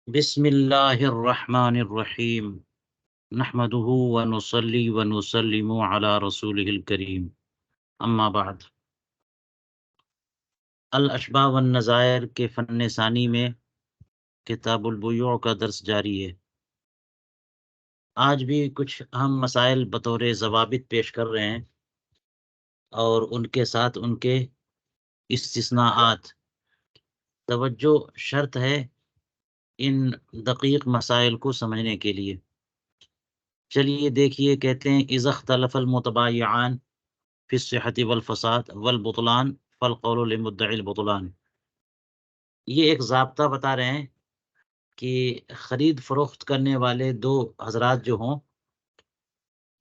بسم اللہ الرحمن الرحیم نحمده ونصلی ونسلم علی رسولہ الکریم اما بعد الاشباہ والنظائر کے فن ثانی میں کتاب البیوع کا درس جاری ہے۔ آج بھی کچھ اہم مسائل بطور ضوابط پیش کر رہے ہیں اور ان کے ساتھ ان کے استثناءات۔ توجہ شرط ہے ان دقیق مسائل کو سمجھنے کے لیے۔ چلیے دیکھیے، کہتے ہیں اذا اختلف المتبايعان فی الصحۃ والفساد والبطلان فالقول لمدعی البطلان۔ یہ ایک ضابطہ بتا رہے ہیں کہ خرید فروخت کرنے والے دو حضرات جو ہوں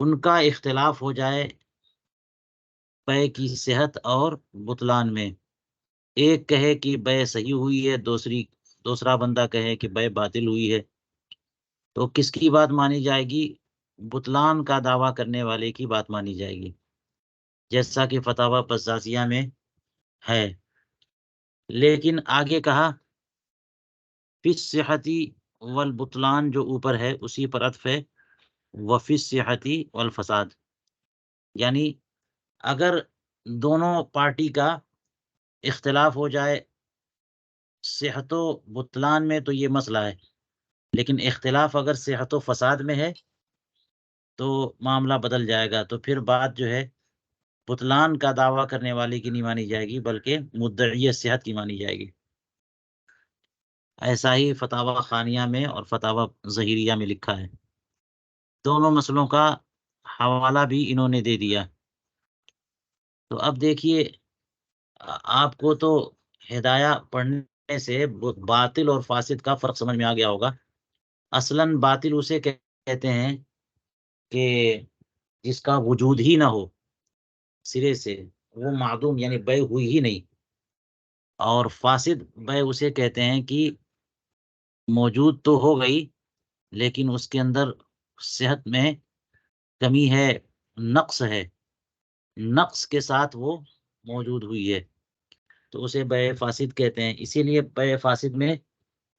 ان کا اختلاف ہو جائے بے کی صحت اور بطلان میں، ایک کہے کہ بے صحیح ہوئی ہے، دوسرا بندہ کہے کہ بے باطل ہوئی ہے، تو کس کی بات مانی جائے گی؟ بطلان کا دعویٰ کرنے والے کی بات مانی جائے گی، جیسا کہ فتاوی بزازیہ میں ہے۔ لیکن آگے کہا فی الصحتی والبطلان، جو اوپر ہے اسی پر عطف ہے وفی الصحتی والفساد، یعنی اگر دونوں پارٹی کا اختلاف ہو جائے صحت و بطلان میں تو یہ مسئلہ ہے، لیکن اختلاف اگر صحت و فساد میں ہے تو معاملہ بدل جائے گا، تو پھر بات جو ہے بطلان کا دعویٰ کرنے والے کی نہیں مانی جائے گی بلکہ مدعی صحت کی مانی جائے گی۔ ایسا ہی فتاوی خانیہ میں اور فتاوی ظہیریہ میں لکھا ہے۔ دونوں مسئلوں کا حوالہ بھی انہوں نے دے دیا۔ تو اب دیکھیے، آپ کو تو ہدایہ پڑھنے سے باطل اور فاسد کا فرق سمجھ میں آ گیا ہوگا۔ اصلاً باطل اسے کہتے ہیں کہ جس کا وجود ہی نہ ہو، سرے سے وہ معدوم، یعنی بے ہوئی ہی نہیں، اور فاسد بے اسے کہتے ہیں کہ موجود تو ہو گئی لیکن اس کے اندر صحت میں کمی ہے، نقص ہے، نقص کے ساتھ وہ موجود ہوئی ہے، تو اسے بے فاسد کہتے ہیں۔ اسی لیے بے فاسد میں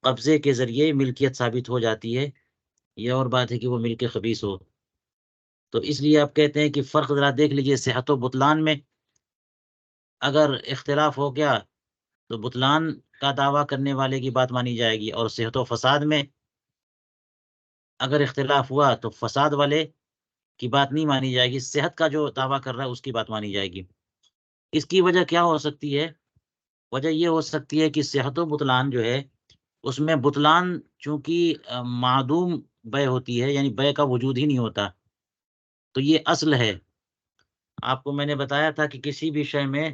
قبضے کے ذریعے ملکیت ثابت ہو جاتی ہے، یہ اور بات ہے کہ وہ ملک خبیث ہو۔ تو اس لیے آپ کہتے ہیں کہ فرق ذرا دیکھ لیجئے، صحت و بطلان میں اگر اختلاف ہو گیا تو بطلان کا دعویٰ کرنے والے کی بات مانی جائے گی، اور صحت و فساد میں اگر اختلاف ہوا تو فساد والے کی بات نہیں مانی جائے گی، صحت کا جو دعویٰ کر رہا ہے اس کی بات مانی جائے گی۔ اس کی وجہ کیا ہو سکتی ہے؟ وجہ یہ ہو سکتی ہے کہ صحت و بطلان جو ہے اس میں بطلان چونکہ معدوم بے ہوتی ہے، یعنی بے کا وجود ہی نہیں ہوتا، تو یہ اصل ہے۔ آپ کو میں نے بتایا تھا کہ کسی بھی شے میں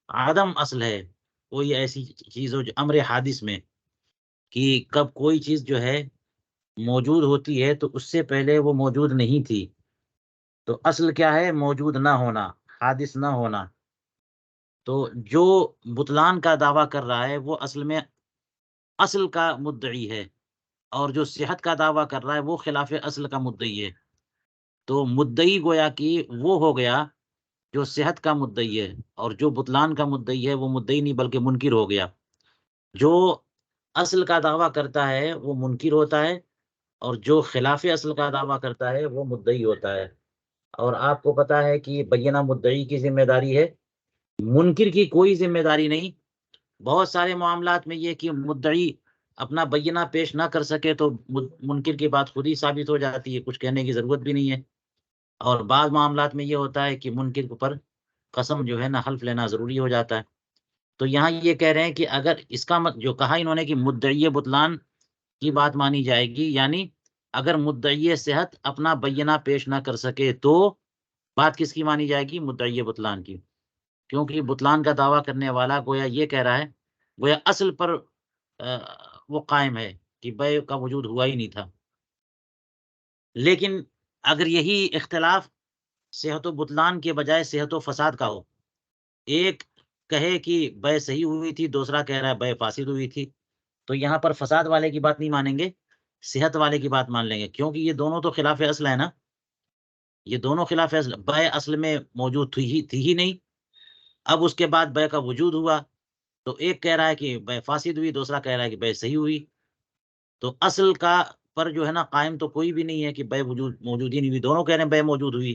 عدم اصل ہے، کوئی ایسی چیز ہو جو امر حادث میں، کہ کب کوئی چیز جو ہے موجود ہوتی ہے تو اس سے پہلے وہ موجود نہیں تھی، تو اصل کیا ہے؟ موجود نہ ہونا، حادث نہ ہونا۔ تو جو بطلان کا دعویٰ کر رہا ہے وہ اصل میں اصل کا مدعی ہے، اور جو صحت کا دعویٰ کر رہا ہے وہ خلاف اصل کا مدعی ہے۔ تو مدعی گویا کہ وہ ہو گیا جو صحت کا مدعی ہے، اور جو بطلان کا مدعی ہے وہ مدعی نہیں بلکہ منکر ہو گیا۔ جو اصل کا دعویٰ کرتا ہے وہ منکر ہوتا ہے، اور جو خلاف اصل کا دعویٰ کرتا ہے وہ مدعی ہوتا ہے۔ اور آپ کو پتا ہے کہ بینہ مدعی کی ذمہ داری ہے، منکر کی کوئی ذمہ داری نہیں۔ بہت سارے معاملات میں یہ کہ مدعی اپنا بینہ پیش نہ کر سکے تو منکر کی بات خود ہی ثابت ہو جاتی ہے، کچھ کہنے کی ضرورت بھی نہیں ہے۔ اور بعض معاملات میں یہ ہوتا ہے کہ منکر پر قسم جو ہے نا حلف لینا ضروری ہو جاتا ہے۔ تو یہاں یہ کہہ رہے ہیں کہ اگر اس کا جو کہا انہوں نے کہ مدعی بطلان کی بات مانی جائے گی، یعنی اگر مدعی صحت اپنا بینہ پیش نہ کر سکے تو بات کس کی مانی جائے گی؟ مدعی بطلان کی، کیونکہ بطلان کا دعویٰ کرنے والا گویا یہ کہہ رہا ہے، گویا اصل پر وہ قائم ہے کہ بے کا وجود ہوا ہی نہیں تھا۔ لیکن اگر یہی اختلاف صحت و بطلان کے بجائے صحت و فساد کا ہو، ایک کہے کہ بے صحیح ہوئی تھی، دوسرا کہہ رہا ہے بے فاسد ہوئی تھی، تو یہاں پر فساد والے کی بات نہیں مانیں گے، صحت والے کی بات مان لیں گے، کیونکہ یہ دونوں تو خلاف اصل ہے نا، یہ دونوں خلاف اصل۔ بے اصل میں موجود تھی ہی نہیں، اب اس کے بعد بے کا وجود ہوا، تو ایک کہہ رہا ہے کہ بے فاسد ہوئی، دوسرا کہہ رہا ہے کہ بے صحیح ہوئی، تو اصل کا پر جو ہے نا قائم تو کوئی بھی نہیں ہے کہ بے موجود ہی نہیں ہوئی، دونوں کہہ رہے ہیں بے موجود ہوئی،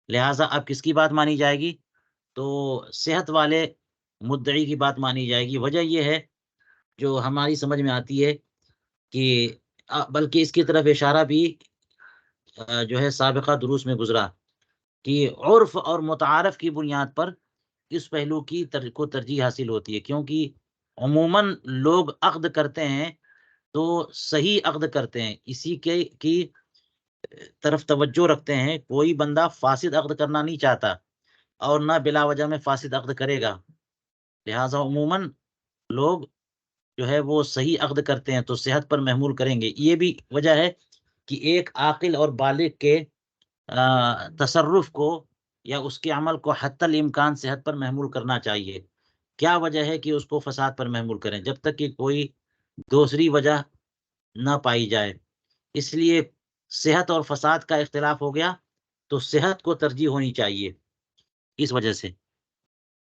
لہٰذا اب کس کی بات مانی جائے گی؟ تو صحت والے مدعی کی بات مانی جائے گی۔ وجہ یہ ہے جو ہماری سمجھ میں آتی ہے کہ بلکہ اس کی طرف اشارہ بھی جو ہے سابقہ دروس میں گزرا کہ عرف اور متعارف کی بنیاد پر اس پہلو کو ترجیح حاصل ہوتی ہے، کیونکہ عموماً لوگ عقد کرتے ہیں تو صحیح عقد کرتے ہیں، اسی کی طرف توجہ رکھتے ہیں، کوئی بندہ فاسد عقد کرنا نہیں چاہتا اور نہ بلا وجہ میں فاسد عقد کرے گا، لہٰذا عموماً لوگ جو ہے وہ صحیح عقد کرتے ہیں تو صحت پر محمول کریں گے۔ یہ بھی وجہ ہے کہ ایک عاقل اور بالغ کے تصرف کو یا اس کے عمل کو حتی الامکان صحت پر محمول کرنا چاہیے۔ کیا وجہ ہے کہ اس کو فساد پر محمول کریں؟ جب تک کہ کوئی دوسری وجہ نہ پائی جائے، اس لیے صحت اور فساد کا اختلاف ہو گیا تو صحت کو ترجیح ہونی چاہیے اس وجہ سے۔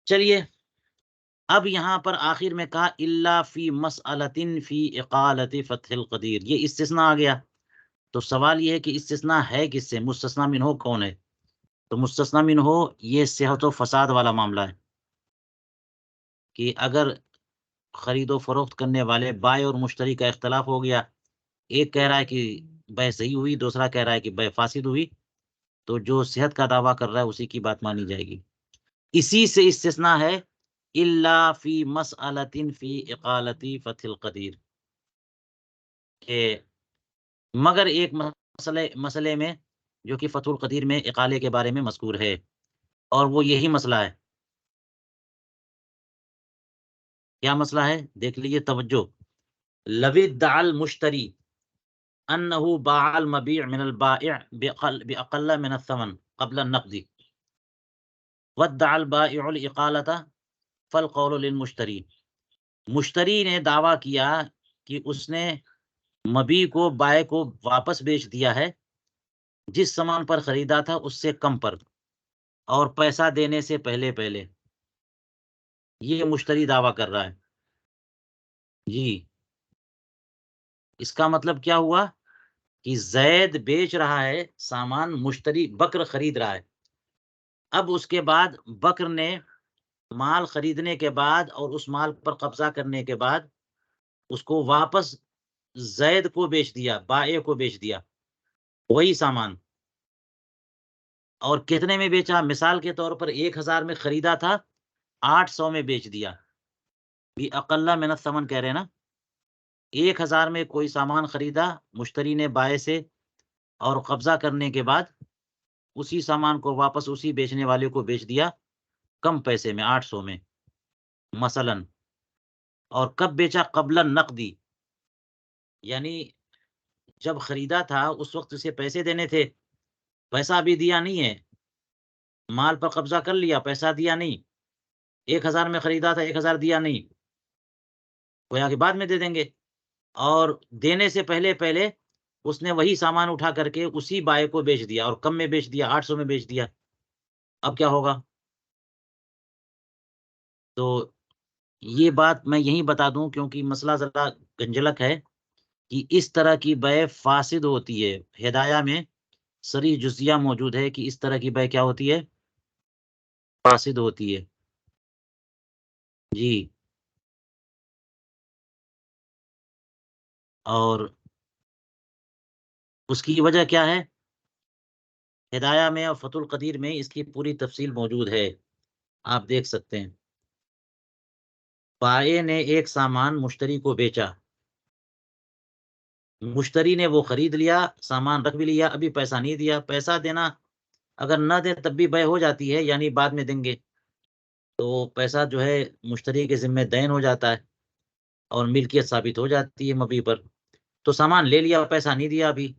چلیے اب یہاں پر آخر میں کہا الا فی مسئلۃ فی اقالۃ فتح القدیر، یہ استثناء آ گیا۔ تو سوال یہ ہے کہ استثناء ہے کس سے؟ مستثنی منہ کون ہے؟ تو مستثنی منہ یہ صحت و فساد والا معاملہ ہے کہ اگر خرید و فروخت کرنے والے بائع اور مشتری کا اختلاف ہو گیا، ایک کہہ رہا ہے کہ بے صحیح ہوئی، دوسرا کہہ رہا ہے کہ بے فاسد ہوئی، تو جو صحت کا دعویٰ کر رہا ہے اسی کی بات مانی جائے گی۔ اسی سے استثناء ہے الا فی مسئلۃ فی اقالۃ فتح القدیر، کہ مگر ایک مسئلے میں جو کہ فتح القدیر میں اقالے کے بارے میں مذکور ہے، اور وہ یہی مسئلہ ہے۔ کیا مسئلہ ہے؟ دیکھ لیجیے، توجہ۔ لو ادعى المشتری انه باع المبيع من البائع باقل من الثمن قبل النقد وادعى البائع الاقالة فالقول للمشتری، مشتری نے دعویٰ کیا کہ اس نے مبیع کو بائع کو واپس بیچ دیا ہے جس سامان پر خریدا تھا اس سے کم پر اور پیسہ دینے سے پہلے یہ مشتری دعویٰ کر رہا ہے جی۔ اس کا مطلب کیا ہوا کہ زید بیچ رہا ہے سامان، مشتری بکر خرید رہا ہے، اب اس کے بعد بکر نے مال خریدنے کے بعد اور اس مال پر قبضہ کرنے کے بعد اس کو واپس زید کو بیچ دیا، بائع کو بیچ دیا وہی سامان، اور کتنے میں بیچا؟ مثال کے طور پر 1000 میں خریدا تھا، 800 میں بیچ دیا، بھی اقل من الثمن کہہ رہے ہیں نا۔ 1000 میں کوئی سامان خریدا مشتری نے بائع سے، اور قبضہ کرنے کے بعد اسی سامان کو واپس اسی بیچنے والے کو بیچ دیا کم پیسے میں، 800 میں مثلا۔ اور کب بیچا؟ قبل النقدی، یعنی جب خریدا تھا اس وقت اسے پیسے دینے تھے، پیسہ ابھی دیا نہیں ہے، مال پر قبضہ کر لیا، پیسہ دیا نہیں، 1000 میں خریدا تھا، 1000 دیا نہیں، گویا کہ بعد میں دے دیں گے، اور دینے سے پہلے اس نے وہی سامان اٹھا کر کے اسی بائع کو بیچ دیا اور کم میں بیچ دیا، 800 میں بیچ دیا، اب کیا ہوگا؟ تو یہ بات میں یہیں بتا دوں کیونکہ مسئلہ ذرا گنجلک ہے کہ اس طرح کی بیع فاسد ہوتی ہے۔ ہدایہ میں صریح جزیہ موجود ہے کہ اس طرح کی بیع کیا ہوتی ہے؟ فاسد ہوتی ہے جی۔ اور اس کی وجہ کیا ہے؟ ہدایہ میں اور فتح القدیر میں اس کی پوری تفصیل موجود ہے، آپ دیکھ سکتے ہیں۔ بائع نے ایک سامان مشتری کو بیچا، مشتری نے وہ خرید لیا، سامان رکھ بھی لیا، ابھی پیسہ نہیں دیا، پیسہ دینا اگر نہ دیں تب بھی بیع ہو جاتی ہے، یعنی بعد میں دیں گے، تو پیسہ جو ہے مشتری کے ذمہ دین ہو جاتا ہے اور ملکیت ثابت ہو جاتی ہے مبیع پر۔ تو سامان لے لیا، پیسہ نہیں دیا ابھی،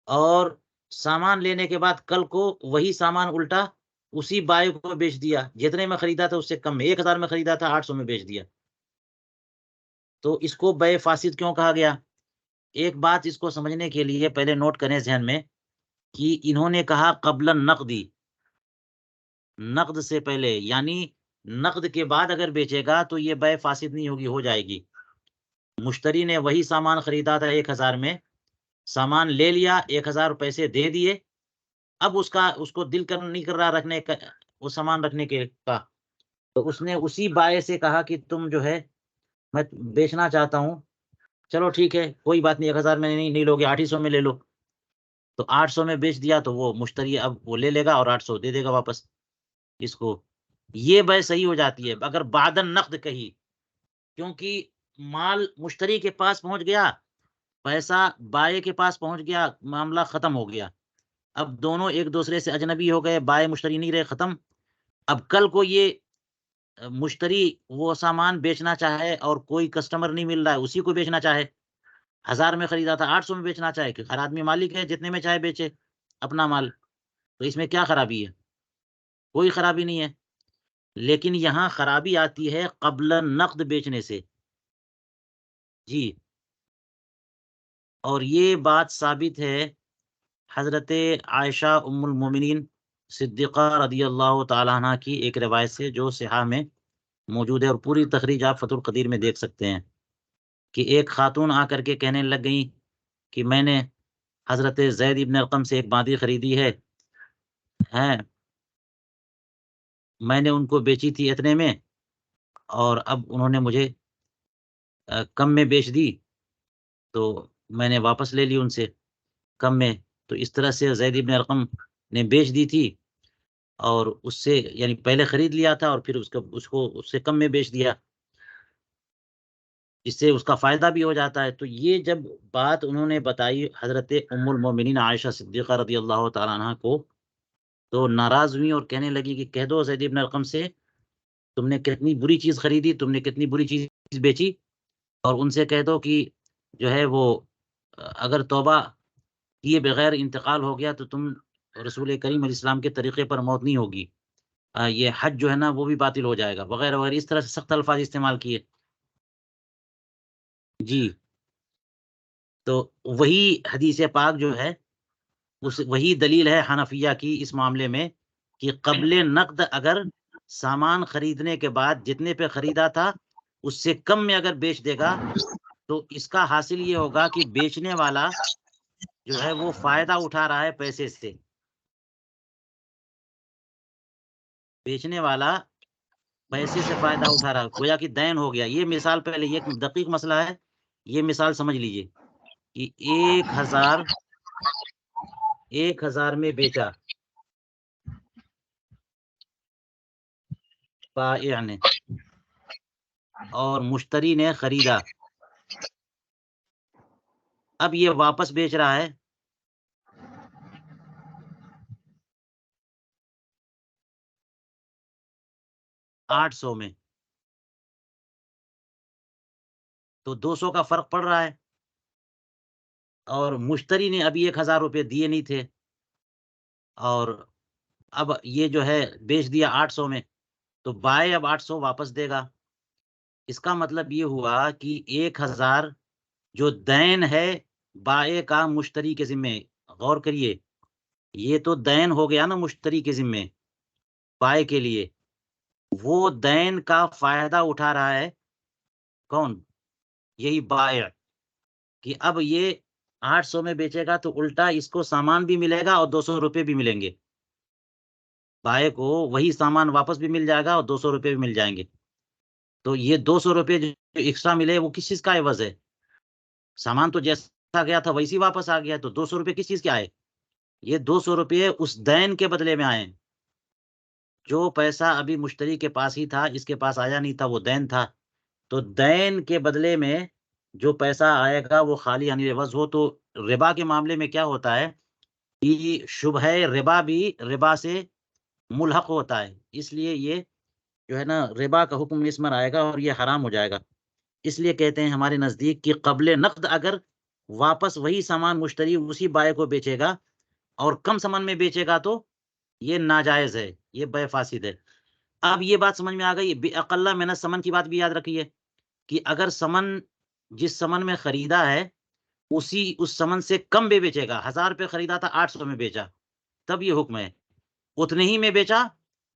اور سامان لینے کے بعد کل کو وہی سامان الٹا اسی بائع کو بیچ دیا، جتنے میں خریدا تھا اس سے کم میں، 1000 میں خریدا تھا، 800 میں بیچ دیا، تو اس کو بیع فاسد کیوں کہا گیا؟ ایک بات اس کو سمجھنے کے لیے پہلے نوٹ کریں ذہن میں کہ انہوں نے کہا قبل النقدی، نقد سے پہلے، یعنی نقد کے بعد اگر بیچے گا تو یہ بیع فاسد نہیں ہوگی، ہو جائے گی، مشتری نے وہی سامان خریدا تھا 1000 میں، سامان لے لیا، 1000 پیسے دے دیے، اب اس کو دل نہیں کر رہا رکھنے کا، وہ سامان رکھنے کے کا، تو اس نے اسی بائے سے کہا کہ تم جو ہے میں بیچنا چاہتا ہوں، چلو ٹھیک ہے کوئی بات نہیں، 1000 میں نہیں لو گے 800 میں لے لو، تو 800 میں بیچ دیا، تو وہ مشتری اب وہ لے لے گا اور 800 دے دے گا واپس اس کو، یہ بے صحیح ہو جاتی ہے اگر بعد النقد کہی، کیونکہ مال مشتری کے پاس پہنچ گیا، پیسہ بائے کے پاس پہنچ گیا، معاملہ ختم ہو گیا، اب دونوں ایک دوسرے سے اجنبی ہو گئے، بائے مشتری نہیں رہے، ختم۔ اب کل کو یہ مشتری وہ سامان بیچنا چاہے اور کوئی کسٹمر نہیں مل رہا ہے، اسی کو بیچنا چاہے، 1000 میں خریدا تھا 800 میں بیچنا چاہے، کہ ہر آدمی مالک ہے، جتنے میں چاہے بیچے اپنا مال، تو اس میں کیا خرابی ہے؟ کوئی خرابی نہیں ہے، لیکن یہاں خرابی آتی ہے قبل نقد بیچنے سے، جی، اور یہ بات ثابت ہے حضرت عائشہ ام المومنین صدیقہ رضی اللہ تعالیٰ عنہ کی ایک روایت سے، جو صحاح میں موجود ہے، اور پوری تخریج آپ فتح القدیر میں دیکھ سکتے ہیں، کہ ایک خاتون آ کر کے کہنے لگ گئیں کہ میں نے حضرت زید ابن ارقم سے ایک باندی خریدی ہے، میں نے ان کو بیچی تھی اتنے میں، اور اب انہوں نے مجھے کم میں بیچ دی، تو میں نے واپس لے لی ان سے کم میں، تو اس طرح سے زید ابن ارقم نے بیچ دی تھی، اور اس سے یعنی پہلے خرید لیا تھا اور پھر اس سے کم میں بیچ دیا، اس سے اس کا فائدہ بھی ہو جاتا ہے۔ تو یہ جب بات انہوں نے بتائی حضرت ام المومنین عائشہ صدیقہ رضی اللہ تعالیٰ عنہ کو، تو ناراض ہوئی اور کہنے لگی کہ کہہ دو زید ابن ارقم سے تم نے کتنی بری چیز خریدی، تم نے کتنی بری چیز بیچی، اور ان سے کہہ دو کہ جو ہے وہ اگر توبہ کیے بغیر انتقال ہو گیا تو تم رسول کریم علیہ السلام کے طریقے پر موت نہیں ہوگی، یہ حج جو ہے نا وہ بھی باطل ہو جائے گا، وغیرہ وغیرہ، اس طرح سے سخت الفاظ استعمال کیے، جی۔ تو وہی حدیث پاک جو ہے وہی دلیل ہے حنفیہ کی اس معاملے میں، کہ قبل نقد اگر سامان خریدنے کے بعد جتنے پہ خریدا تھا اس سے کم میں اگر بیچ دے گا، تو اس کا حاصل یہ ہوگا کہ بیچنے والا جو ہے وہ فائدہ اٹھا رہا ہے پیسے سے، بیچنے والا پیسے سے فائدہ اٹھا رہا ہے، گویا کہ دین ہو گیا۔ یہ مثال پہلے یہ دقیق مسئلہ ہے، یہ مثال سمجھ لیجئے کہ 1000 میں بیچا بائع نے، اور مشتری نے خریدا، اب یہ واپس بیچ رہا ہے 800 میں، تو 200 کا فرق پڑ رہا ہے، اور مشتری نے ابھی 1000 روپے دیے نہیں تھے، اور اب یہ جو ہے بیچ دیا 800 میں، تو بائے اب 800 واپس دے گا۔ اس کا مطلب یہ ہوا کہ 1000 جو دین ہے بائے کا مشتری کے ذمے، غور کریے، یہ تو دین ہو گیا نا مشتری کے ذمے بائے کے لیے، وہ دین کا فائدہ اٹھا رہا ہے کون؟ یہی بائع، کہ اب یہ 800 میں بیچے گا تو الٹا اس کو سامان بھی ملے گا اور 200 روپے بھی ملیں گے، بائع کو وہی سامان واپس بھی مل جائے گا اور 200 روپے بھی مل جائیں گے، تو یہ 200 روپے جو ایکسٹرا ملے وہ کس چیز کا عوض ہے؟ سامان تو جیسا گیا تھا ویسی واپس آ گیا، تو 200 روپے کس چیز کے آئے؟ یہ 200 روپے اس دین کے بدلے میں آئے، جو پیسہ ابھی مشتری کے پاس ہی تھا، اس کے پاس آیا نہیں تھا، وہ دین تھا، تو دین کے بدلے میں جو پیسہ آئے گا وہ خالی یعنی عوض ہو۔ تو ربا کے معاملے میں کیا ہوتا ہے کہ شبہ ربا بھی ربا سے ملحق ہوتا ہے، اس لیے یہ جو ہے نا ربا کا حکم اس میں آئے گا اور یہ حرام ہو جائے گا، اس لیے کہتے ہیں ہمارے نزدیک کہ قبل نقد اگر واپس وہی سامان مشتری اسی بائع کو بیچے گا اور کم سامان میں بیچے گا تو یہ ناجائز ہے، یہ بے فاسد ہے۔ اب یہ بات سمجھ میں آ گئی، بِأَقَلَّ مِنَ الثَّمَن کی بات بھی یاد رکھیے، کہ اگر سمن جس سمن میں خریدا ہے اس سمن سے کم بھی بیچے گا، 1000 پہ خریدا تھا 800 میں بیچا، تب یہ حکم ہے، اتنے ہی میں بیچا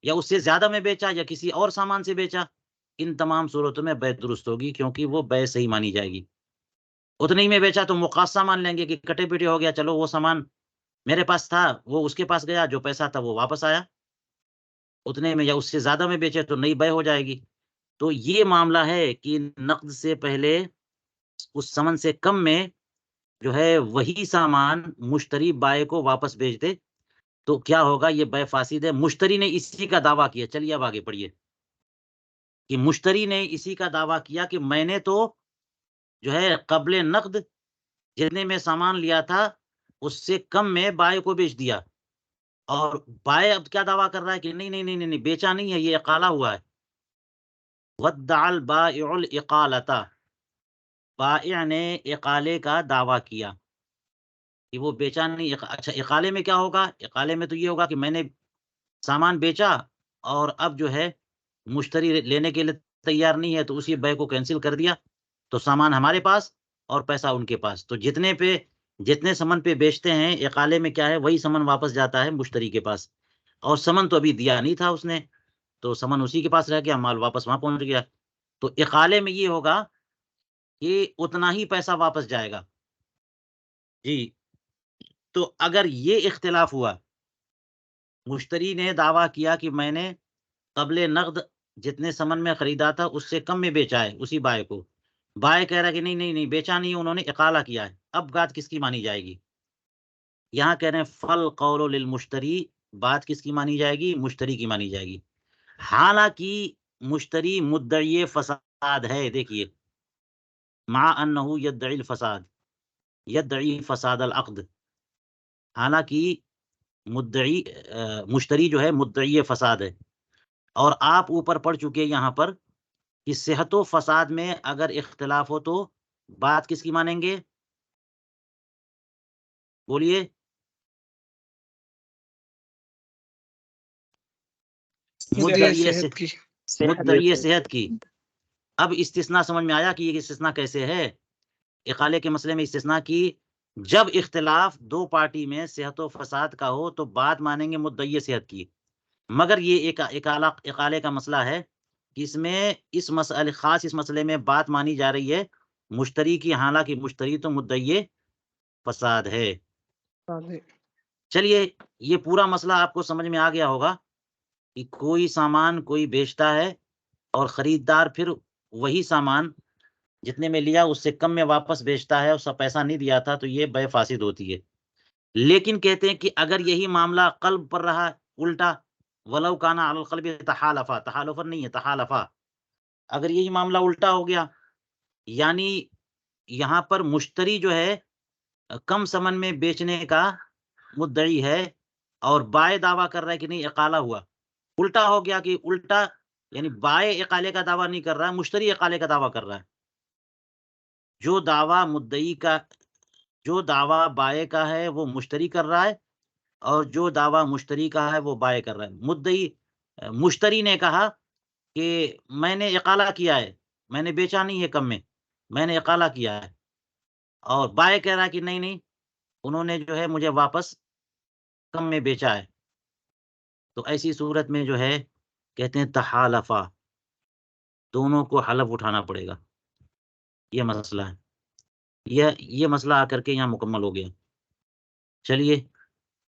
یا اس سے زیادہ میں بیچا یا کسی اور سامان سے بیچا، ان تمام صورتوں میں بیع درست ہوگی، کیونکہ وہ بیع صحیح مانی جائے گی۔ اتنے ہی میں بیچا تو مقاصہ مان لیں گے کہ کٹے پیٹے ہو گیا، چلو وہ سامان میرے پاس تھا، وہ اس کے پاس گیا، جو پیسہ تھا وہ واپس آیا، اتنے میں یا اس سے زیادہ میں بیچے تو نئی بیع ہو جائے گی۔ تو یہ معاملہ ہے کہ نقد سے پہلے اس ثمن سے کم میں جو ہے وہی سامان مشتری بائع کو واپس بھیج دے تو کیا ہوگا؟ یہ بیع فاسد ہے۔ مشتری نے اسی کا دعویٰ کیا، چلیے اب آگے پڑھیے، کہ مشتری نے اسی کا دعویٰ کیا کہ میں نے تو جو ہے قبل نقد جتنے میں سامان لیا تھا اس سے کم میں بائع کو بیچ دیا، اور بائع اب کیا دعویٰ کر رہا ہے کہ نہیں نہیں نہیں نہیں، بیچا نہیں ہے، یہ اقالہ ہوا ہے۔ وَادَّعَ الْبَائِعُ الْإِقَالَةَ، بائع نے اقالے کا دعویٰ کیا کہ وہ بیچا نہیں۔ اچھا، اقالے میں کیا ہوگا؟ اقالے میں تو یہ ہوگا کہ میں نے سامان بیچا اور اب جو ہے مشتری لینے کے لیے تیار نہیں ہے، تو اسی بیع کو کینسل کر دیا، تو سامان ہمارے پاس اور پیسہ ان کے پاس، تو جتنے سمن پہ بیچتے ہیں اقالے میں کیا ہے، وہی سمن واپس جاتا ہے مشتری کے پاس، اور سمن تو ابھی دیا نہیں تھا اس نے، تو سمن اسی کے پاس رہ گیا، مال واپس وہاں پہنچ گیا۔ تو اقالے میں یہ ہوگا کہ اتنا ہی پیسہ واپس جائے گا۔ جی، تو اگر یہ اختلاف ہوا، مشتری نے دعویٰ کیا کہ میں نے قبل نقد جتنے سمن میں خریدا تھا اس سے کم میں بیچا ہے اسی بائع کو، بائع کہہ رہا ہے کہ نہیں نہیں نہیں، بیچا نہیں، انہوں نے اقالہ کیا ہے، اب بات کس کی مانی جائے گی؟ یہاں کہہ رہے ہیں فالقول للمشتری، بات کس کی مانی جائے گی؟ مشتری کی مانی جائے گی، حالانکہ مشتری مدعی فساد ہے۔ دیکھیے، مع انہ یدعی الفساد، یدعی فساد العقد، حالانکہ مشتری جو ہے مدعی فساد ہے، اور آپ اوپر پڑھ چکے یہاں پر کہ صحت و فساد میں اگر اختلاف ہو تو بات کس کی مانیں گے؟ بولیے، مدعی صحت کی۔ اب استثناء سمجھ میں آیا کہ یہ استثناء کیسے ہے؟ اقالے کے مسئلے میں استثناء کی، جب اختلاف دو پارٹی میں صحت و فساد کا ہو تو بات مانیں گے مدعی صحت کی، مگر یہ ایک اقالے کا مسئلہ ہے کہ اس میں اس مسئلے میں بات مانی جا رہی ہے مشتری کی، حالانکہ مشتری تو مدعی فساد ہے۔ چلیے، یہ پورا مسئلہ آپ کو سمجھ میں آ گیا ہوگا کہ کوئی سامان کوئی بیچتا ہے اور خریدار پھر وہی سامان جتنے میں لیا اس سے کم میں واپس بیچتا ہے، اس کا پیسہ نہیں دیا تھا، تو یہ بیع فاسد ہوتی ہے۔ لیکن کہتے ہیں کہ اگر یہی معاملہ قلب پر رہا الٹا، ولو کانا علی القلب تحالفا، تحالفا نہیں ہے تحالفا، اگر یہی معاملہ الٹا ہو گیا، یعنی یہاں پر مشتری جو ہے کم ثمن میں بیچنے کا مدعی ہے اور بائع دعویٰ کر رہا ہے کہ نہیں اقالہ ہوا، الٹا ہو گیا کہ الٹا، یعنی بائع اقالے کا دعویٰ نہیں کر رہا ہے، مشتری اقالے کا دعویٰ کر رہا ہے۔ جو دعویٰ بائع کا ہے وہ مشتری کر رہا ہے، اور جو دعویٰ مشتری کا ہے وہ بائع کر رہا ہے۔ مشتری نے کہا کہ میں نے اقالہ کیا ہے، میں نے بیچا نہیں ہے کم میں، میں نے اقالہ کیا ہے، اور بائع کہہ رہا ہے کہ نہیں نہیں، انہوں نے جو ہے مجھے واپس کم میں بیچا ہے، تو ایسی صورت میں جو ہے کہتے ہیں تحالفا، دونوں کو حلف اٹھانا پڑے گا۔ یہ مسئلہ ہے، یہ مسئلہ آ کر کے یہاں مکمل ہو گیا۔ چلیے،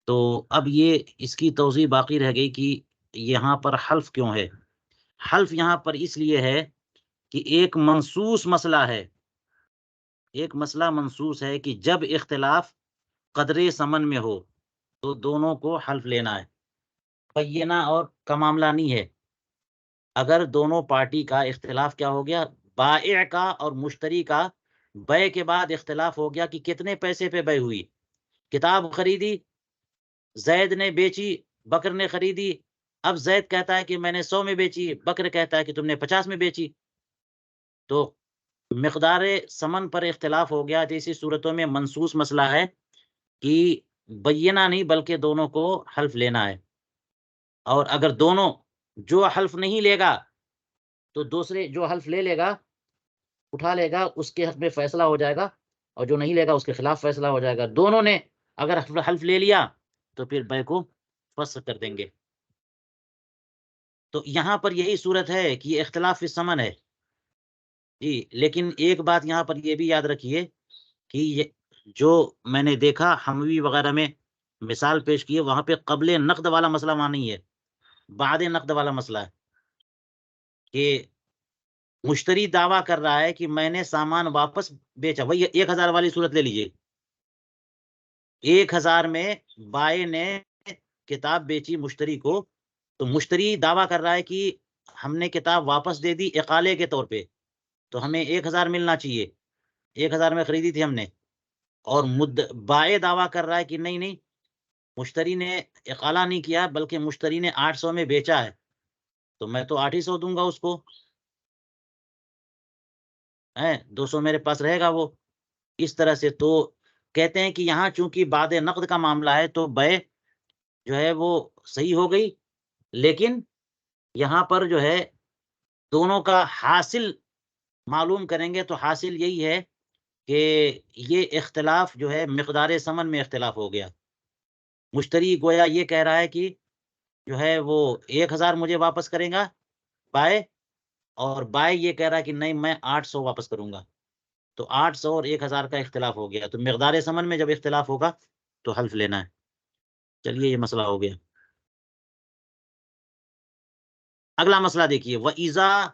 تو اب یہ اس کی توضیح باقی رہ گئی کہ یہاں پر حلف کیوں ہے۔ حلف یہاں پر اس لیے ہے کہ ایک منصوص مسئلہ ہے، ایک مسئلہ منصوص ہے کہ جب اختلاف قدر ثمن میں ہو تو دونوں کو حلف لینا ہے، بینہ اور کا معاملہ نہیں ہے۔ اگر دونوں پارٹی کا اختلاف کیا ہو گیا، بائع کا اور مشتری کا بیع کے بعد اختلاف ہو گیا کہ کتنے پیسے پہ بیع ہوئی، کتاب خریدی، زید نے بیچی، بکر نے خریدی، اب زید کہتا ہے کہ میں نے 100 میں بیچی، بکر کہتا ہے کہ تم نے 50 میں بیچی، تو مقدار ثمن پر اختلاف ہو گیا۔ جیسی صورتوں میں منصوص مسئلہ ہے کہ بینہ نہیں بلکہ دونوں کو حلف لینا ہے، اور اگر دونوں جو حلف نہیں لے گا تو دوسرے جو حلف لے لے گا اٹھا لے گا اس کے حق میں فیصلہ ہو جائے گا، اور جو نہیں لے گا اس کے خلاف فیصلہ ہو جائے گا۔ دونوں نے اگر حلف لے لیا تو پھر بیع کو فسخ کر دیں گے۔ تو یہاں پر یہی صورت ہے کہ یہ اختلاف فی الثمن ہے جی. لیکن ایک بات یہاں پر یہ بھی یاد رکھیے کہ یہ جو میں نے دیکھا حموی وغیرہ میں مثال پیش کی ہے، وہاں پہ قبل نقد والا مسئلہ وہاں نہیں ہے، بعد نقد والا مسئلہ ہے کہ مشتری دعویٰ کر رہا ہے کہ میں نے سامان واپس بیچا. وہی 1000 والی صورت لے لیجیے. 1000 میں بائی نے کتاب بیچی مشتری کو، تو مشتری دعویٰ کر رہا ہے کہ ہم نے کتاب واپس دے دی اقالے کے طور پہ، تو ہمیں 1000 ملنا چاہیے، 1000 میں خریدی تھی ہم نے. اور بائی دعویٰ کر رہا ہے کہ نہیں نہیں، مشتری نے اقالہ نہیں کیا بلکہ مشتری نے 800 میں بیچا ہے، تو میں تو 800 دوں گا اس کو، 200 میرے پاس رہے گا وہ. اس طرح سے تو کہتے ہیں کہ یہاں چونکہ بعد نقد کا معاملہ ہے تو بے جو ہے وہ صحیح ہو گئی، لیکن یہاں پر جو ہے دونوں کا حاصل معلوم کریں گے تو حاصل یہی ہے کہ یہ اختلاف جو ہے مقدار ثمن میں اختلاف ہو گیا. مشتری گویا یہ کہہ رہا ہے کہ جو ہے وہ 1000 مجھے واپس کرے گا بائے، اور بائے یہ کہہ رہا ہے کہ نہیں میں 800 واپس کروں گا. تو 800 اور 1000 کا اختلاف ہو گیا. تو مقدار ثمن میں جب اختلاف ہوگا تو حلف لینا ہے. چلیے یہ مسئلہ ہو گیا. اگلا مسئلہ دیکھیے، وَإِذَا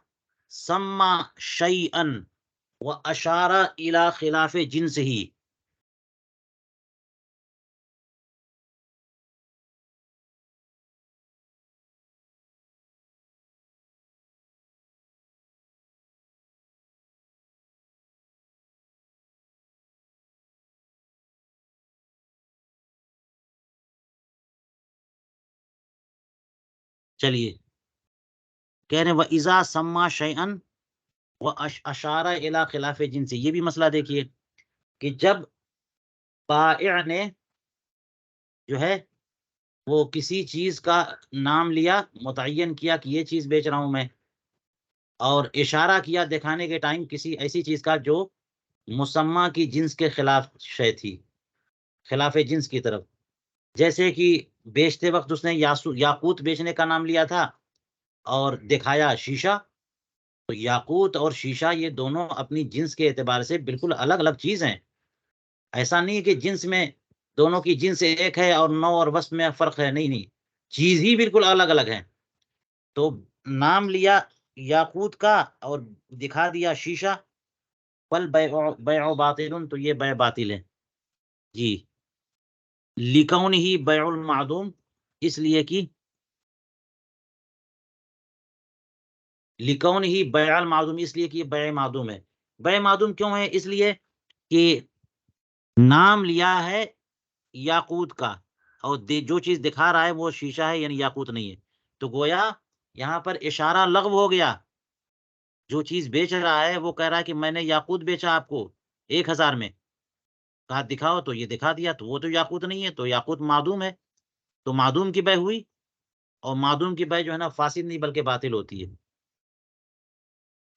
سَمَّى شَيْئًا وَأَشَارَ إِلَى خِلَافِ جِنسِهِ. چلیے کہہ رہے ہیں وَإِذَا سَمَّى شَيْئًا وَأَشَارَ إِلَى خِلَافِ جِنسِهِ. یہ بھی مسئلہ دیکھیے کہ جب بائع نے جو ہے وہ کسی چیز کا نام لیا، متعین کیا کہ یہ چیز بیچ رہا ہوں میں، اور اشارہ کیا دکھانے کے ٹائم کسی ایسی چیز کا جو مسمہ کی جنس کے خلاف شے تھی، خلاف جنس کی طرف. جیسے کہ بیچتے وقت اس نے یاقوت بیچنے کا نام لیا تھا اور دکھایا شیشہ. تو یاقوت اور شیشہ یہ دونوں اپنی جنس کے اعتبار سے بالکل الگ الگ چیز ہیں. ایسا نہیں کہ جنس میں دونوں کی جنس ایک ہے اور نوع اور وصف میں فرق ہے، نہیں نہیں، چیز ہی بالکل الگ الگ ہیں. تو نام لیا یاقوت کا اور دکھا دیا شیشہ، بل بیع باطل، تو یہ بیع باطل ہے جی. لکون ہی بیع المعدوم، اس لیے کہ لکون ہی بیع المعدوم، اس لیے کہ یہ بیع معدوم ہے. بیع معدوم کیوں ہے؟ اس لیے کہ نام لیا ہے یاقوت کا اور جو چیز دکھا رہا ہے وہ شیشہ ہے، یعنی یاقوت نہیں ہے. تو گویا یہاں پر اشارہ لغو ہو گیا. جو چیز بیچ رہا ہے وہ کہہ رہا ہے کہ میں نے یاقوت بیچا آپ کو 1000 میں، کہا دکھاؤ، تو یہ دکھا دیا، تو وہ تو یاقوت نہیں ہے، تو یاقوت معدوم ہے. تو معدوم کی بے ہوئی، اور معدوم کی بے جو ہے نا فاسد نہیں بلکہ باطل ہوتی ہے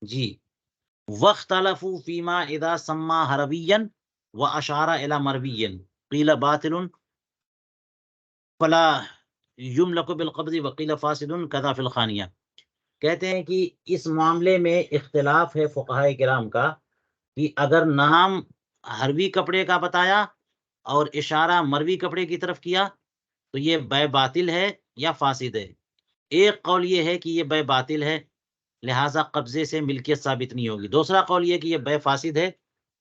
جی. وَاخْتَلَفُوا فِيمَا إِذَا سَمَّى حَرَوِيًّا وَأَشَارَ إِلَى مَرْوِيٍّ قِيلَ بَاطِلٌ فَلَا يُمْلَكُ بِالْقَبْضِ وَقِيلَ فَاسِدٌ كَذَا فِي الْخَانِيَةِ. کہتے ہیں کہ اس معاملے میں اختلاف ہے فقہائے کرام کا کہ اگر نام حروی کپڑے کا بتایا اور اشارہ مروی کپڑے کی طرف کیا تو یہ بے باطل ہے یا فاسد ہے. ایک قول یہ ہے کہ یہ بے باطل ہے، لہٰذا قبضے سے ملکیت ثابت نہیں ہوگی. دوسرا قول یہ کہ یہ بے فاسد ہے،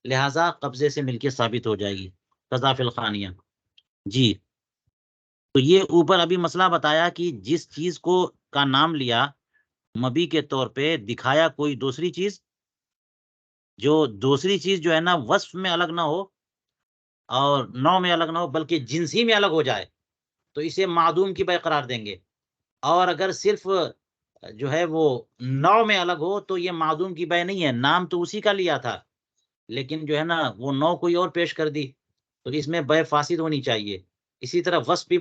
لہٰذا قبضے سے ملکیت ثابت ہو جائے گی. قضا فی الخانیہ جی. تو یہ اوپر ابھی مسئلہ بتایا کہ جس چیز کو کا نام لیا مبی کے طور پہ، دکھایا کوئی دوسری چیز، جو دوسری چیز جو ہے نا وصف میں الگ نہ ہو اور نوع میں الگ نہ ہو بلکہ جنس ہی میں الگ ہو جائے، تو اسے معدوم کی بے قرار دیں گے. اور اگر صرف جو ہے وہ نوع میں الگ ہو تو یہ معدوم کی بے نہیں ہے، نام تو اسی کا لیا تھا لیکن جو ہے نا وہ نوع کوئی اور پیش کر دی، تو اس میں بے فاسد ہونی چاہیے. اسی طرح وصف بھی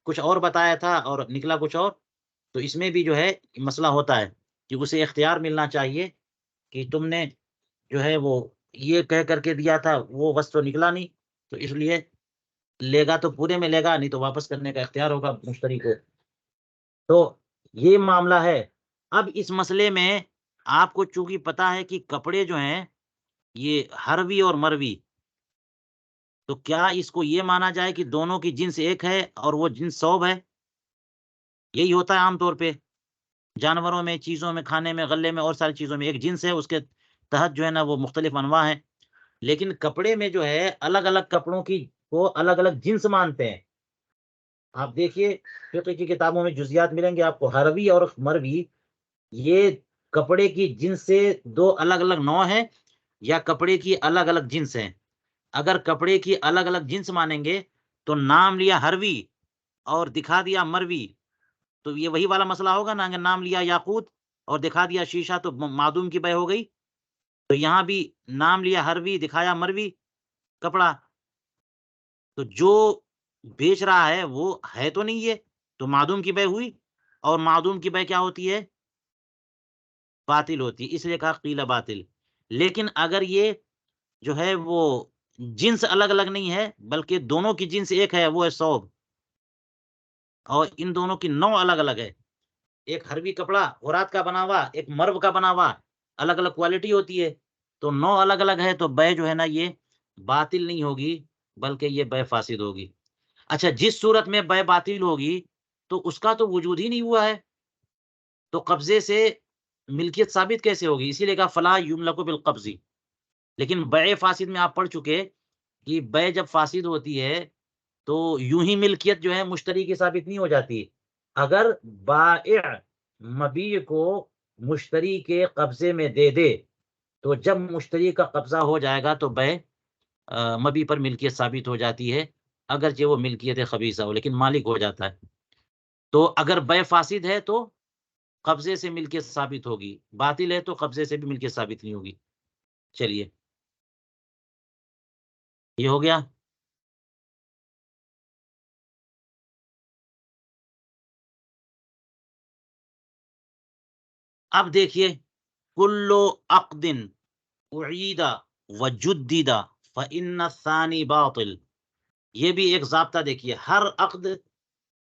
کچھ اور بتایا تھا اور نکلا کچھ اور، تو اس میں بھی جو ہے مسئلہ ہوتا ہے کہ اسے اختیار ملنا چاہیے کہ تم نے جو ہے وہ یہ کہہ کر کے دیا تھا، وہ وصف تو نکلا نہیں، تو اس لیے لے گا تو پورے میں لے گا، نہیں تو واپس کرنے کا اختیار ہوگا مشتری کو. تو یہ معاملہ ہے۔ اب اس مسئلے میں آپ کو چونکہ پتا ہے کہ کپڑے جو ہیں یہ ہروی اور مروی، تو کیا اس کو یہ مانا جائے کہ دونوں کی جنس ایک ہے اور وہ جنس ثوب ہے؟ یہی ہوتا ہے عام طور پہ جانوروں میں، چیزوں میں، کھانے میں، غلے میں اور ساری چیزوں میں ایک جنس ہے، اس کے تحت جو ہے نا وہ مختلف انواع ہیں۔ لیکن کپڑے میں جو ہے الگ الگ کپڑوں کی کو الگ الگ جنس مانتے ہیں۔ آپ دیکھیے فقہ کی کتابوں میں جزیات ملیں گے آپ کو، ہروی اور مروی یہ کپڑے کی جنس سے دو الگ الگ نوع ہیں یا کپڑے کی الگ الگ جنس ہیں۔ اگر کپڑے کی الگ الگ جنس مانیں گے تو نام لیا ہروی اور دکھا دیا مروی، تو یہ وہی والا مسئلہ ہوگا نا، اگر نام لیا یاقوت اور دکھا دیا شیشہ تو معدوم کی بے ہو گئی۔ تو یہاں بھی نام لیا ہروی، دکھایا مروی کپڑا، تو جو بیچ رہا ہے وہ ہے تو نہیں، یہ تو معدوم کی بے ہوئی، اور معدوم کی بے کیا ہوتی ہے؟ باطل ہوتی ہے، اس لیے کہا قیل باطل۔ لیکن اگر یہ جو ہے وہ جنس الگ الگ نہیں ہے بلکہ دونوں کی جنس ایک ہے، وہ ہے ثوب، اور ان دونوں کی نوع الگ الگ ہے، ایک ہروی کپڑا غورات کا بنا ہوا، ایک مرو کا بنا ہوا، الگ الگ کوالٹی ہوتی ہے، تو نوع الگ الگ ہے، تو بے جو ہے نا یہ باطل نہیں ہوگی بلکہ یہ بے فاسد ہوگی۔ اچھا، جس صورت میں بے باطل ہوگی تو اس کا تو وجود ہی نہیں ہوا ہے، تو قبضے سے ملکیت ثابت کیسے ہوگی؟ اسی لیے کہا فلا یملک بالقبض۔ لیکن بے فاسد میں آپ پڑھ چکے کہ بے جب فاسد ہوتی ہے تو یوں ہی ملکیت جو ہے مشتری کی ثابت نہیں ہو جاتی۔ اگر بائع مبیع کو مشتری کے قبضے میں دے دے تو جب مشتری کا قبضہ ہو جائے گا تو بے مبیع پر ملکیت ثابت ہو جاتی ہے، اگرچہ وہ ملکیت خبیثہ ہو لیکن مالک ہو جاتا ہے۔ تو اگر بے فاسد ہے تو قبضے سے ملکیت ثابت ہوگی، باطل ہے تو قبضے سے بھی ملکیت ثابت نہیں ہوگی۔ چلیے یہ ہو گیا۔ اب دیکھیے کل عقد اعید وجدد فإن الثانی باطل، یہ بھی ایک ضابطہ دیکھیے، ہر عقد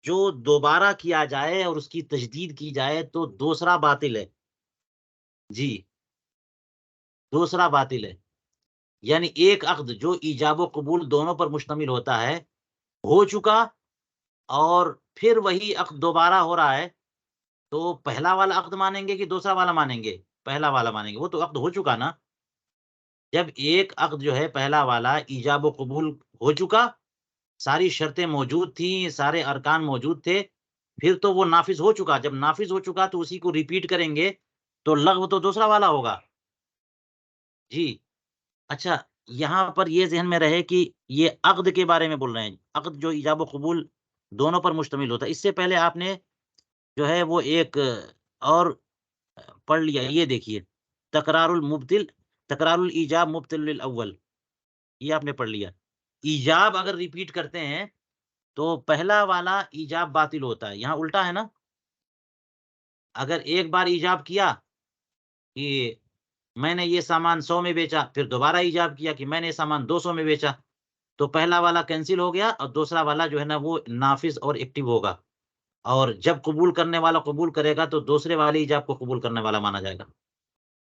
جو دوبارہ کیا جائے اور اس کی تجدید کی جائے تو دوسرا باطل ہے، جی دوسرا باطل ہے۔ یعنی ایک عقد جو ایجاب و قبول دونوں پر مشتمل ہوتا ہے ہو چکا، اور پھر وہی عقد دوبارہ ہو رہا ہے، تو پہلا والا عقد مانیں گے کہ دوسرا والا مانیں گے؟ پہلا والا مانیں گے، وہ تو عقد ہو چکا نا۔ جب ایک عقد جو ہے پہلا والا ایجاب و قبول ہو چکا، ساری شرطیں موجود تھیں، سارے ارکان موجود تھے، پھر تو وہ نافذ ہو چکا۔ جب نافذ ہو چکا تو اسی کو ریپیٹ کریں گے، تو لغو تو دوسرا والا ہوگا، جی۔ اچھا، یہاں پر یہ ذہن میں رہے کہ یہ عقد کے بارے میں بول رہے ہیں، عقد جو ایجاب و قبول دونوں پر مشتمل ہوتا ہے۔ اس سے پہلے آپ نے جو ہے وہ ایک اور پڑھ لیا، یہ دیکھیے تکرار المبتل، تکرار الایجاب مبتل للاول، یہ آپ نے پڑھ لیا۔ ایجاب اگر ریپیٹ کرتے ہیں تو پہلا والا ایجاب باطل ہوتا ہے، یہاں الٹا ہے نا۔ اگر ایک بار ایجاب کیا کہ میں نے یہ سامان 100 میں بیچا، پھر دوبارہ ایجاب کیا کہ میں نے یہ سامان 200 میں بیچا، تو پہلا والا کینسل ہو گیا اور دوسرا والا جو ہے نا وہ نافذ اور ایکٹیو ہوگا، اور جب قبول کرنے والا قبول کرے گا تو دوسرے والے ایجاب کو قبول کرنے والا مانا جائے گا۔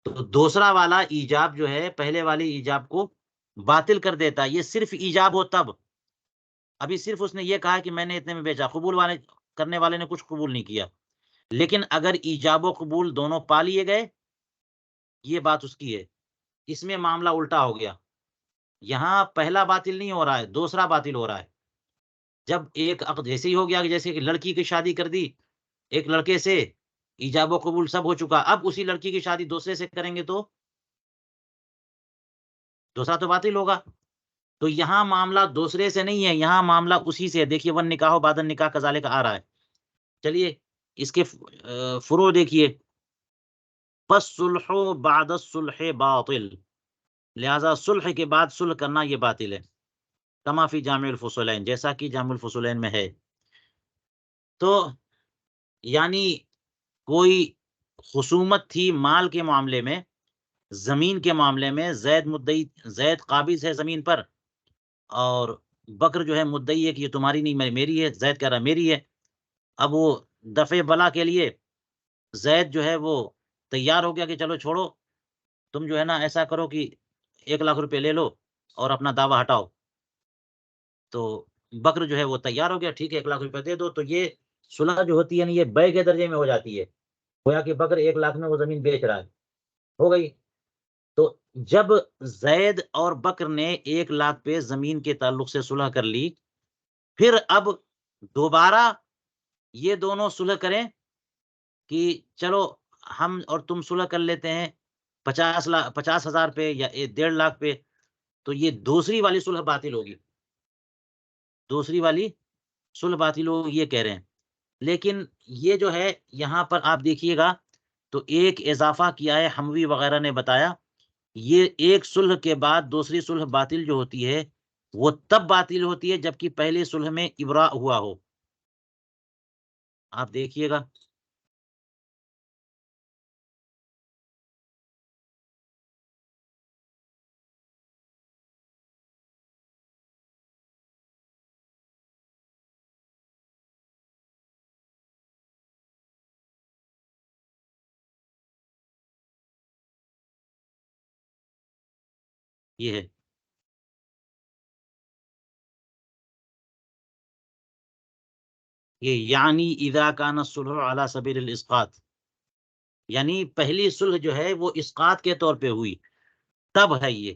تو دوسرا والا ایجاب جو ہے پہلے والی ایجاب کو باطل کر دیتا ہے۔ یہ صرف ایجاب ہو تب، ابھی صرف اس نے یہ کہا کہ میں نے اتنے میں بیچا، قبول والے کرنے والے نے کچھ قبول نہیں کیا، لیکن اگر ایجاب و قبول دونوں پا لیے گئے، یہ بات اس کی ہے، اس میں معاملہ الٹا ہو گیا۔ یہاں پہلا باطل نہیں ہو رہا ہے، دوسرا باطل ہو رہا ہے۔ جب ایک عقد ایسے ہی ہو گیا کہ جیسے کہ لڑکی کی شادی کر دی ایک لڑکے سے، ایجاب و قبول سب ہو چکا، اب اسی لڑکی کی شادی دوسرے سے کریں گے تو دوسرا تو باطل ہوگا۔ تو یہاں معاملہ دوسرے سے نہیں ہے، یہاں معاملہ اسی سے ہے۔ دیکھیے ون نکاح بعد النکاح کذالک آ رہا ہے۔ چلیے اس کے فروع دیکھیے، پس صلح بعد الصلح باطل، لہذا صلح کے بعد صلح کرنا یہ باطل ہے، کما فی جامع الفصولین، جیسا کہ جامع الفصولین میں ہے۔ تو یعنی کوئی خصومت تھی مال کے معاملے میں، زمین کے معاملے میں، زید مدعی، زید قابض ہے زمین پر، اور بکر جو ہے مدعی ہے کہ یہ تمہاری نہیں میری ہے، زید کہہ رہا میری ہے۔ اب وہ دفع بلا کے لیے زید جو ہے وہ تیار ہو گیا کہ چلو چھوڑو، تم جو ہے نا ایسا کرو کہ 1 لاکھ روپے لے لو اور اپنا دعویٰ ہٹاؤ. تو بکر جو ہے وہ تیار ہو گیا، ٹھیک ہے 1 لاکھ روپے دے دو. تو یہ صلح جو ہوتی ہے نا یہ بے کے درجے میں ہو جاتی ہے، گویا کہ بکر 1 لاکھ میں وہ زمین بیچ رہا ہے، ہو گئی. تو جب زید اور بکر نے 1 لاکھ پہ زمین کے تعلق سے صلح کر لی، پھر اب دوبارہ یہ دونوں صلح کریں کہ چلو ہم اور تم صلح کر لیتے ہیں 50,000 پہ یا 1.5 لاکھ پہ، تو یہ دوسری والی صلح باطل ہوگی، دوسری والی صلح باطل ہوگی، یہ کہہ رہے ہیں. لیکن یہ جو ہے یہاں پر آپ دیکھیے گا تو ایک اضافہ کیا ہے، حموی وغیرہ نے بتایا، یہ ایک صلح کے بعد دوسری صلح باطل جو ہوتی ہے وہ تب باطل ہوتی ہے جبکہ پہلے صلح میں ابراء ہوا ہو. آپ دیکھیے گا یہ ہے. یہ یعنی اذا کان الصلح علی سبیل الاسقاط، یعنی پہلی صلح جو ہے وہ اسقاط کے طور پہ ہوئی تب ہے یہ.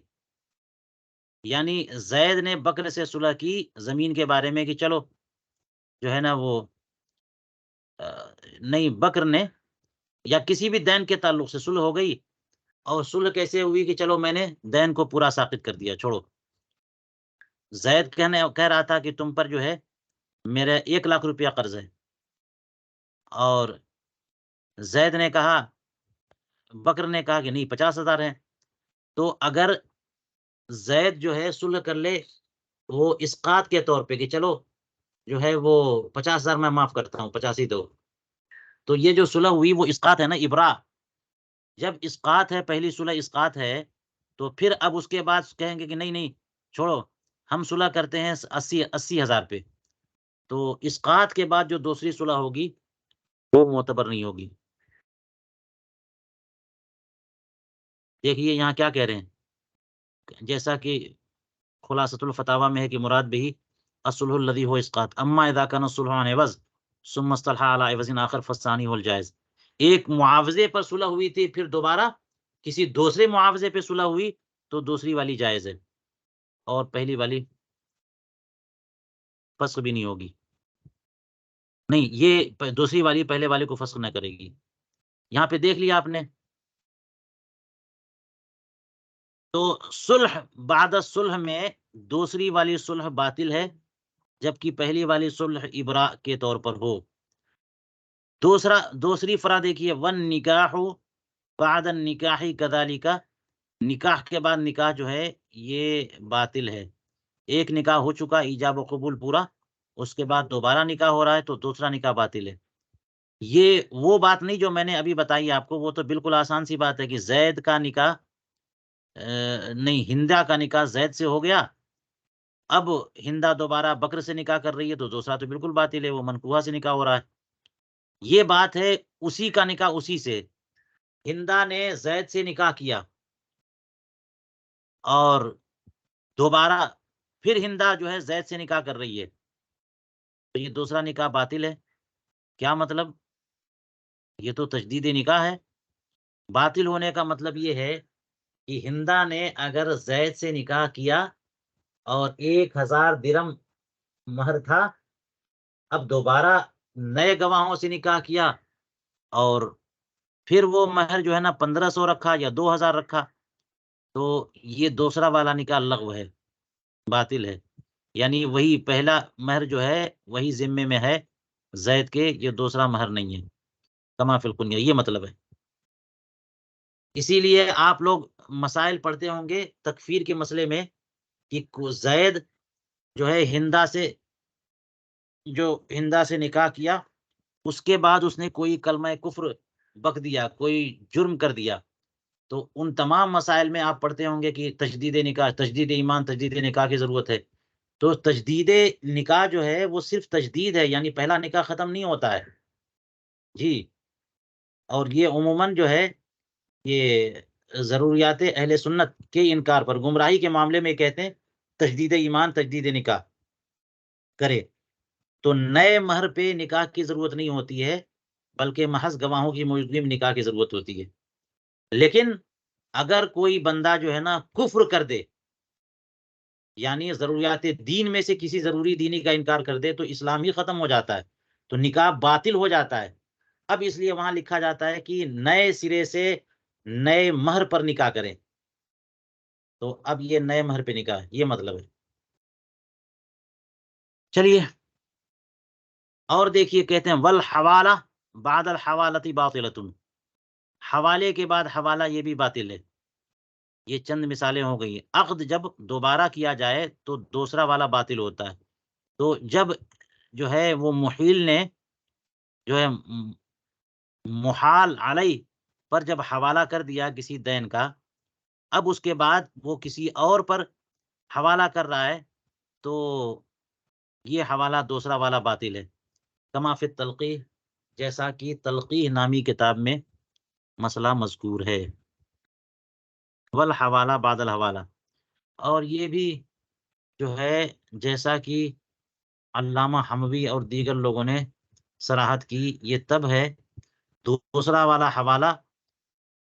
یعنی زید نے بکر سے صلح کی زمین کے بارے میں کہ چلو جو ہے نا وہ نہیں، بکر نے یا کسی بھی دین کے تعلق سے صلح ہو گئی، اور صلح کیسے ہوئی کہ چلو میں نے دین کو پورا ساقط کر دیا، چھوڑو. زید کہہ رہا تھا کہ تم پر جو ہے میرا 1 لاکھ روپیہ قرض ہے، اور زید نے کہا، بکر نے کہا کہ نہیں 50,000 ہیں. تو اگر زید جو ہے صلح کر لے وہ اسقاط کے طور پہ کہ چلو جو ہے وہ 50,000 میں معاف کرتا ہوں، 50 ہی دو، تو یہ جو صلح ہوئی وہ اسقاط ہے نا، ابراء. جب اسقاط ہے، پہلی صلح اسقاط ہے، تو پھر اب اس کے بعد کہیں گے کہ نہیں نہیں چھوڑو، ہم صلح کرتے ہیں 80,000 پہ. تو اسقاط کے بعد جو دوسری صلح ہوگی وہ معتبر نہیں ہوگی. دیکھیے یہاں کیا کہہ رہے ہیں، جیسا کہ خلاصۃ الفتاوی میں ہے کہ مراد بھی الصلح الذی هو اسقاط، اما اذا كان الصلح عن عوض ثم اصطلح على عوض آخر فالثانی هو الجائز. ایک معاوضے پر صلح ہوئی تھی، پھر دوبارہ کسی دوسرے معاوضے پہ صلح ہوئی تو دوسری والی جائز ہے، اور پہلی والی فسخ بھی نہیں ہوگی. نہیں، یہ دوسری والی پہلے والے کو فسخ نہ کرے گی. یہاں پہ دیکھ لیا آپ نے. تو صلح بعد الصلح میں دوسری والی صلح باطل ہے جبکہ پہلی والی صلح ابراء کے طور پر ہو. دوسری فرا دیکھیے، ون نکاح بعد النکاح کذالک، نکاح کے بعد نکاح جو ہے یہ باطل ہے. ایک نکاح ہو چکا، ایجاب و قبول پورا، اس کے بعد دوبارہ نکاح ہو رہا ہے تو دوسرا نکاح باطل ہے. یہ وہ بات نہیں جو میں نے ابھی بتائی آپ کو، وہ تو بالکل آسان سی بات ہے کہ زید کا نکاح نہیں، ہندا کا نکاح زید سے ہو گیا، اب ہندا دوبارہ بکر سے نکاح کر رہی ہے تو دوسرا تو بالکل باطل ہے، وہ منکوحہ سے نکاح ہو رہا ہے. یہ بات ہے اسی کا نکاح اسی سے. ہندا نے زید سے نکاح کیا اور دوبارہ پھر ہندا جو ہے زید سے نکاح کر رہی ہے، تو یہ دوسرا نکاح باطل ہے. کیا مطلب؟ یہ تو تجدید نکاح ہے. باطل ہونے کا مطلب یہ ہے کہ ہندا نے اگر زید سے نکاح کیا اور 1,000 درم مہر تھا، اب دوبارہ نئے گواہوں سے نکاح کیا اور پھر وہ مہر جو ہے نا 1,500 رکھا یا 2,000 رکھا، تو یہ دوسرا والا نکاح لغو ہے، باطل ہے. یعنی وہی پہلا مہر جو ہے وہی ذمے میں ہے زید کے، یہ دوسرا مہر نہیں ہے، کما فی الکنیہ، یہ مطلب ہے. اسی لیے آپ لوگ مسائل پڑھتے ہوں گے تکفیر کے مسئلے میں کہ زید جو ہے ہندا سے نکاح کیا، اس کے بعد اس نے کوئی کلمہ کفر بک دیا، کوئی جرم کر دیا، تو ان تمام مسائل میں آپ پڑھتے ہوں گے کہ تجدید نکاح، تجدید ایمان، تجدید نکاح کی ضرورت ہے. تو تجدید نکاح جو ہے وہ صرف تجدید ہے، یعنی پہلا نکاح ختم نہیں ہوتا ہے. جی، اور یہ عموماً جو ہے یہ ضروریات اہل سنت کے انکار پر، گمراہی کے معاملے میں کہتے ہیں تجدید ایمان، تجدید نکاح کرے تو نئے مہر پہ نکاح کی ضرورت نہیں ہوتی ہے، بلکہ محض گواہوں کی موجودگی میں نکاح کی ضرورت ہوتی ہے۔ لیکن اگر کوئی بندہ جو ہے نا کفر کر دے، یعنی ضروریات دین میں سے کسی ضروری دینی کا انکار کر دے، تو اسلام ہی ختم ہو جاتا ہے، تو نکاح باطل ہو جاتا ہے۔ اب اس لیے وہاں لکھا جاتا ہے کہ نئے سرے سے نئے مہر پر نکاح کریں، تو اب یہ نئے مہر پہ نکاح، یہ مطلب ہے۔ چلیے اور دیکھیے، کہتے ہیں والحوالہ بعد الحوالۃ باطلۃ، حوالے کے بعد حوالہ یہ بھی باطل ہے۔ یہ چند مثالیں ہو گئی ہیں۔ عقد جب دوبارہ کیا جائے تو دوسرا والا باطل ہوتا ہے، تو جب جو ہے وہ محیل نے جو ہے محال علیہ پر جب حوالہ کر دیا کسی دین کا، اب اس کے بعد وہ کسی اور پر حوالہ کر رہا ہے، تو یہ حوالہ دوسرا والا باطل ہے۔ کما فی التلقیح، جیسا کہ تلقیح نامی کتاب میں مسئلہ مذکور ہے۔ والحوالہ بعد الحوالہ، اور یہ بھی جو ہے جیسا کہ علامہ حموی اور دیگر لوگوں نے صراحت کی، یہ تب ہے دوسرا والا حوالہ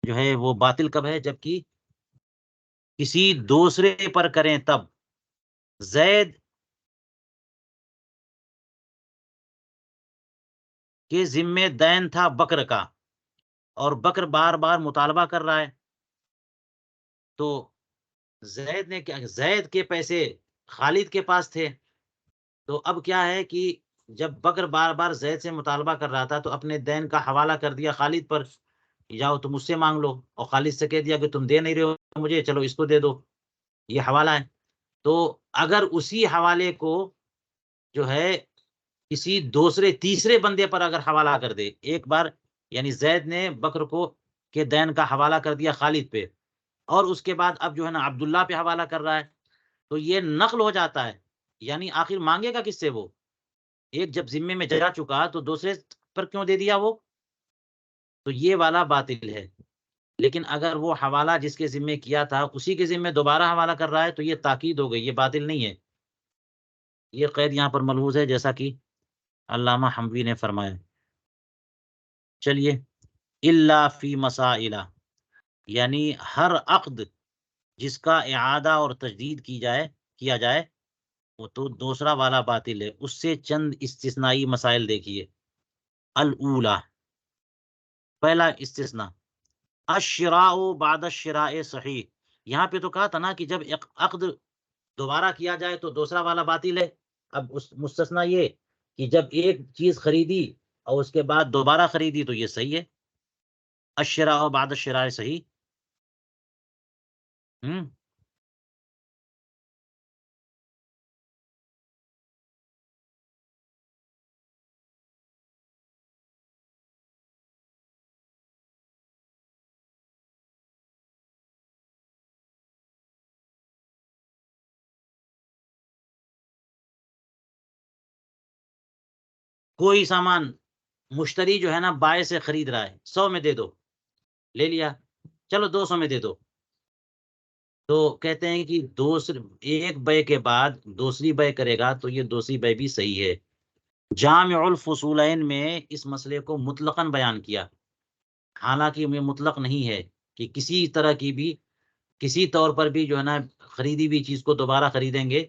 جو ہے وہ باطل کب ہے، جبکہ کسی دوسرے پر کریں تب۔ زید کے ذمے دین تھا بکر کا، اور بکر بار بار مطالبہ کر رہا ہے، تو زید نے کیا، زید کے پیسے خالد کے پاس تھے، تو اب کیا ہے کہ جب بکر بار بار زید سے مطالبہ کر رہا تھا تو اپنے دین کا حوالہ کر دیا خالد پر، جاؤ تم اس سے مانگ لو، اور خالد سے کہہ دیا کہ تم دے نہیں رہے ہو مجھے، چلو اس کو دے دو، یہ حوالہ ہے۔ تو اگر اسی حوالے کو جو ہے کسی دوسرے تیسرے بندے پر اگر حوالہ کر دے، ایک بار یعنی زید نے بکر کو کے دین کا حوالہ کر دیا خالد پہ، اور اس کے بعد اب جو ہے نا عبداللہ پہ حوالہ کر رہا ہے، تو یہ نقل ہو جاتا ہے، یعنی آخر مانگے گا کس سے وہ؟ ایک جب ذمے میں جا چکا تو دوسرے پر کیوں دے دیا وہ؟ تو یہ والا باطل ہے۔ لیکن اگر وہ حوالہ جس کے ذمے کیا تھا اسی کے ذمے دوبارہ حوالہ کر رہا ہے تو یہ تاکید ہو گئی، یہ باطل نہیں ہے۔ یہ قید یہاں پر ملحوظ ہے، جیسا کہ علامہ حموی نے فرمایا۔ چلیے، الا فی مسائل، یعنی ہر عقد جس کا اعادہ اور تجدید کیا جائے وہ تو دوسرا والا باطل ہے۔ اس سے چند استثنائی مسائل دیکھیے۔ الاولی، پہلا استثناء، الشراء بعد الشراء صحیح۔ یہاں پہ تو کہا تھا نا کہ جب عقد دوبارہ کیا جائے تو دوسرا والا باطل ہے، اب اس مستثنیٰ یہ کہ جب ایک چیز خریدی اور اس کے بعد دوبارہ خریدی تو یہ صحیح ہے۔ الشراء بعد الشراء صحیح۔ کوئی سامان مشتری جو ہے نا بائع سے خرید رہا ہے، 100 میں دے دو، لے لیا، چلو 200 میں دے دو، تو کہتے ہیں کہ ایک بے کے بعد دوسری بے کرے گا تو یہ دوسری بے بھی صحیح ہے۔ جامع الفصولین میں اس مسئلے کو مطلقاً بیان کیا، حالانکہ یہ مطلق نہیں ہے کہ کسی طرح کی بھی کسی طور پر بھی جو ہے نا خریدی ہوئی چیز کو دوبارہ خریدیں گے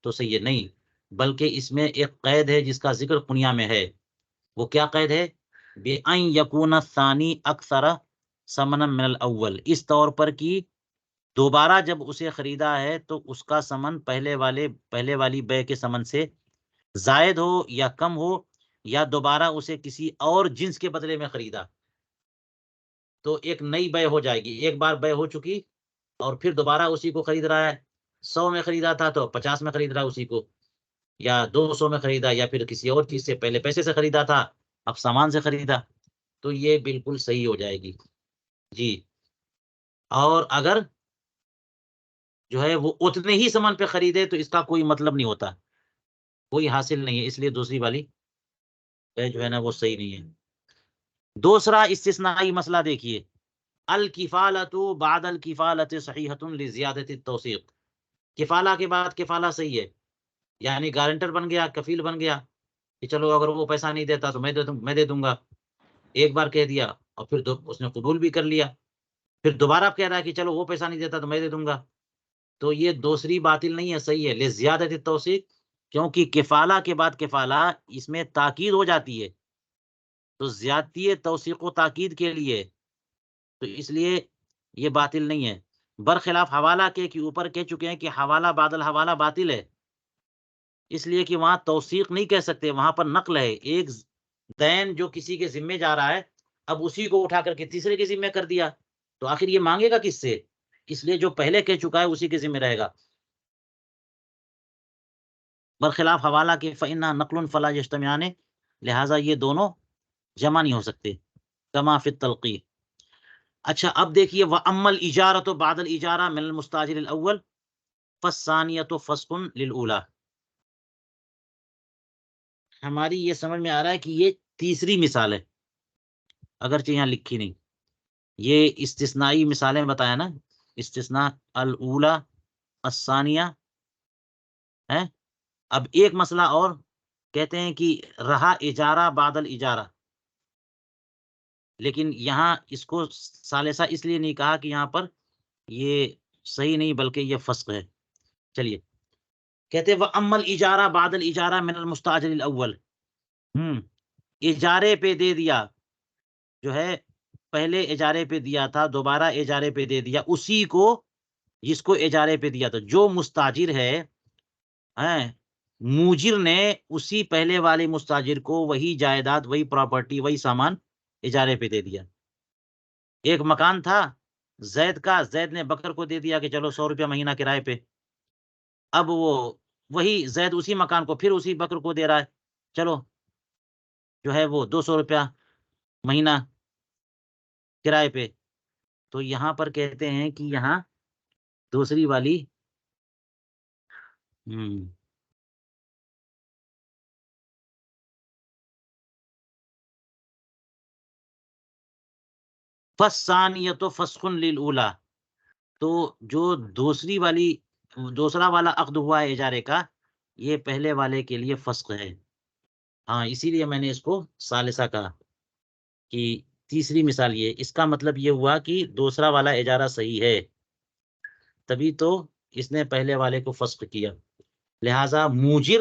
تو صحیح ہے، نہیں، بلکہ اس میں ایک قید ہے جس کا ذکر قنیہ میں ہے۔ وہ کیا قید ہے؟ بِأَن يَكُونَ الثَّانِي أَكْثَرَ ثَمَنًا مِنَ الْأَوَّلِ، اس طور پر کہ دوبارہ جب اسے خریدا ہے تو اس کا ثمن پہلے والی بے کے ثمن سے زائد ہو یا کم ہو، یا دوبارہ اسے کسی اور جنس کے بدلے میں خریدا، تو ایک نئی بے ہو جائے گی۔ ایک بار بے ہو چکی اور پھر دوبارہ اسی کو خرید رہا ہے، 100 میں خریدا تھا تو 50 میں خرید رہا ہے اسی کو، یا 200 میں خریدا، یا پھر کسی اور چیز سے پہلے پیسے سے خریدا تھا اب سامان سے خریدا، تو یہ بالکل صحیح ہو جائے گی۔ جی، اور اگر جو ہے وہ اتنے ہی سامان پہ خریدے تو اس کا کوئی مطلب نہیں ہوتا، کوئی حاصل نہیں ہے، اس لیے دوسری والی جو ہے نا وہ صحیح نہیں ہے۔ دوسرا استثنائی مسئلہ دیکھیے، الکفالۃ بعد الکفالۃ صحیحۃ لزیادۃ التوثیق، کفالہ کے بعد کفالہ صحیح ہے، یعنی گارنٹر بن گیا، کفیل بن گیا کہ چلو اگر وہ پیسہ نہیں دیتا تو میں دے دوں گا، ایک بار کہہ دیا اور پھر اس نے قبول بھی کر لیا، پھر دوبارہ کہہ رہا ہے کہ چلو وہ پیسہ نہیں دیتا تو میں دے دوں گا، تو یہ دوسری باطل نہیں ہے، صحیح ہے، لزیادۃ التوثیق، کیونکہ کفالہ کے بعد کفالہ اس میں تاکید ہو جاتی ہے، تو زیادتی توثیق و تاکید کے لیے، تو اس لیے یہ باطل نہیں ہے، برخلاف حوالہ کے اوپر کہہ چکے ہیں کہ حوالہ بعد الحوالہ باطل ہے، اس لیے کہ وہاں توثیق نہیں کہہ سکتے، وہاں پر نقل ہے، ایک دین جو کسی کے ذمے جا رہا ہے اب اسی کو اٹھا کر کے تیسرے کے ذمے کر دیا، تو آخر یہ مانگے گا کس سے؟ اس لیے جو پہلے کہہ چکا ہے اسی کے ذمے رہے گا، برخلاف حوالہ کے فإنہ نقل فلا یجتمعان، لہٰذا یہ دونوں جمع نہیں ہو سکتے، کما فی التلقیح۔ اچھا اب دیکھیے، وَأَمَّا الْإِجَارَةُ بَعْدَ الْإِجَارَةِ مِنَ الْمُسْتَأْجِرِ الْأَوَّلِ فَالثَّانِيَةُ فَسْخٌ لِلْأُولَىٰ، ہماری یہ سمجھ میں آ رہا ہے کہ یہ تیسری مثال ہے، اگرچہ یہاں لکھی نہیں، یہ استثنائی مثالیں بتایا نا، استثناء الاولا الثانیہ ہے، اب ایک مسئلہ اور کہتے ہیں کہ رہا اجارہ بعد الاجارہ، لیکن یہاں اس کو ثالثہ اس لیے نہیں کہا کہ یہاں پر یہ صحیح نہیں بلکہ یہ فسق ہے، چلیے کہتے وَأَمَّا الْإِجَارَةُ بَعْدَ الْإِجَارَةِ مِنَ الْمُسْتَأْجِرِ الْأَوَّلِ، اجارے پہ دے دیا، جو ہے پہلے اجارے پہ دیا تھا دوبارہ اجارے پہ دے دیا اسی کو جس کو اجارے پہ دیا تھا، جو مستاجر ہے موجر نے اسی پہلے والے مستاجر کو وہی جائیداد، وہی پراپرٹی، وہی سامان اجارے پہ دے دیا، ایک مکان تھا زید کا، زید نے بکر کو دے دیا کہ چلو 100 روپیہ مہینہ کرائے پہ، اب وہی زید اسی مکان کو پھر اسی بکر کو دے رہا ہے، چلو جو ہے وہ 200 روپیہ مہینہ کرائے پہ، تو یہاں پر کہتے ہیں کہ یہاں دوسری والی فَالثَّانِيَةُ فَسْخٌ لِلْأُولَىٰ، تو جو دوسرا والا عقد ہوا ہے اجارے کا، یہ پہلے والے کے لیے فسخ ہے، ہاں اسی لیے میں نے اس کو ثالثہ کہا کہ تیسری مثال یہ، اس کا مطلب یہ ہوا کہ دوسرا والا اجارہ صحیح ہے، تبھی تو اس نے پہلے والے کو فسخ کیا، لہذا موجر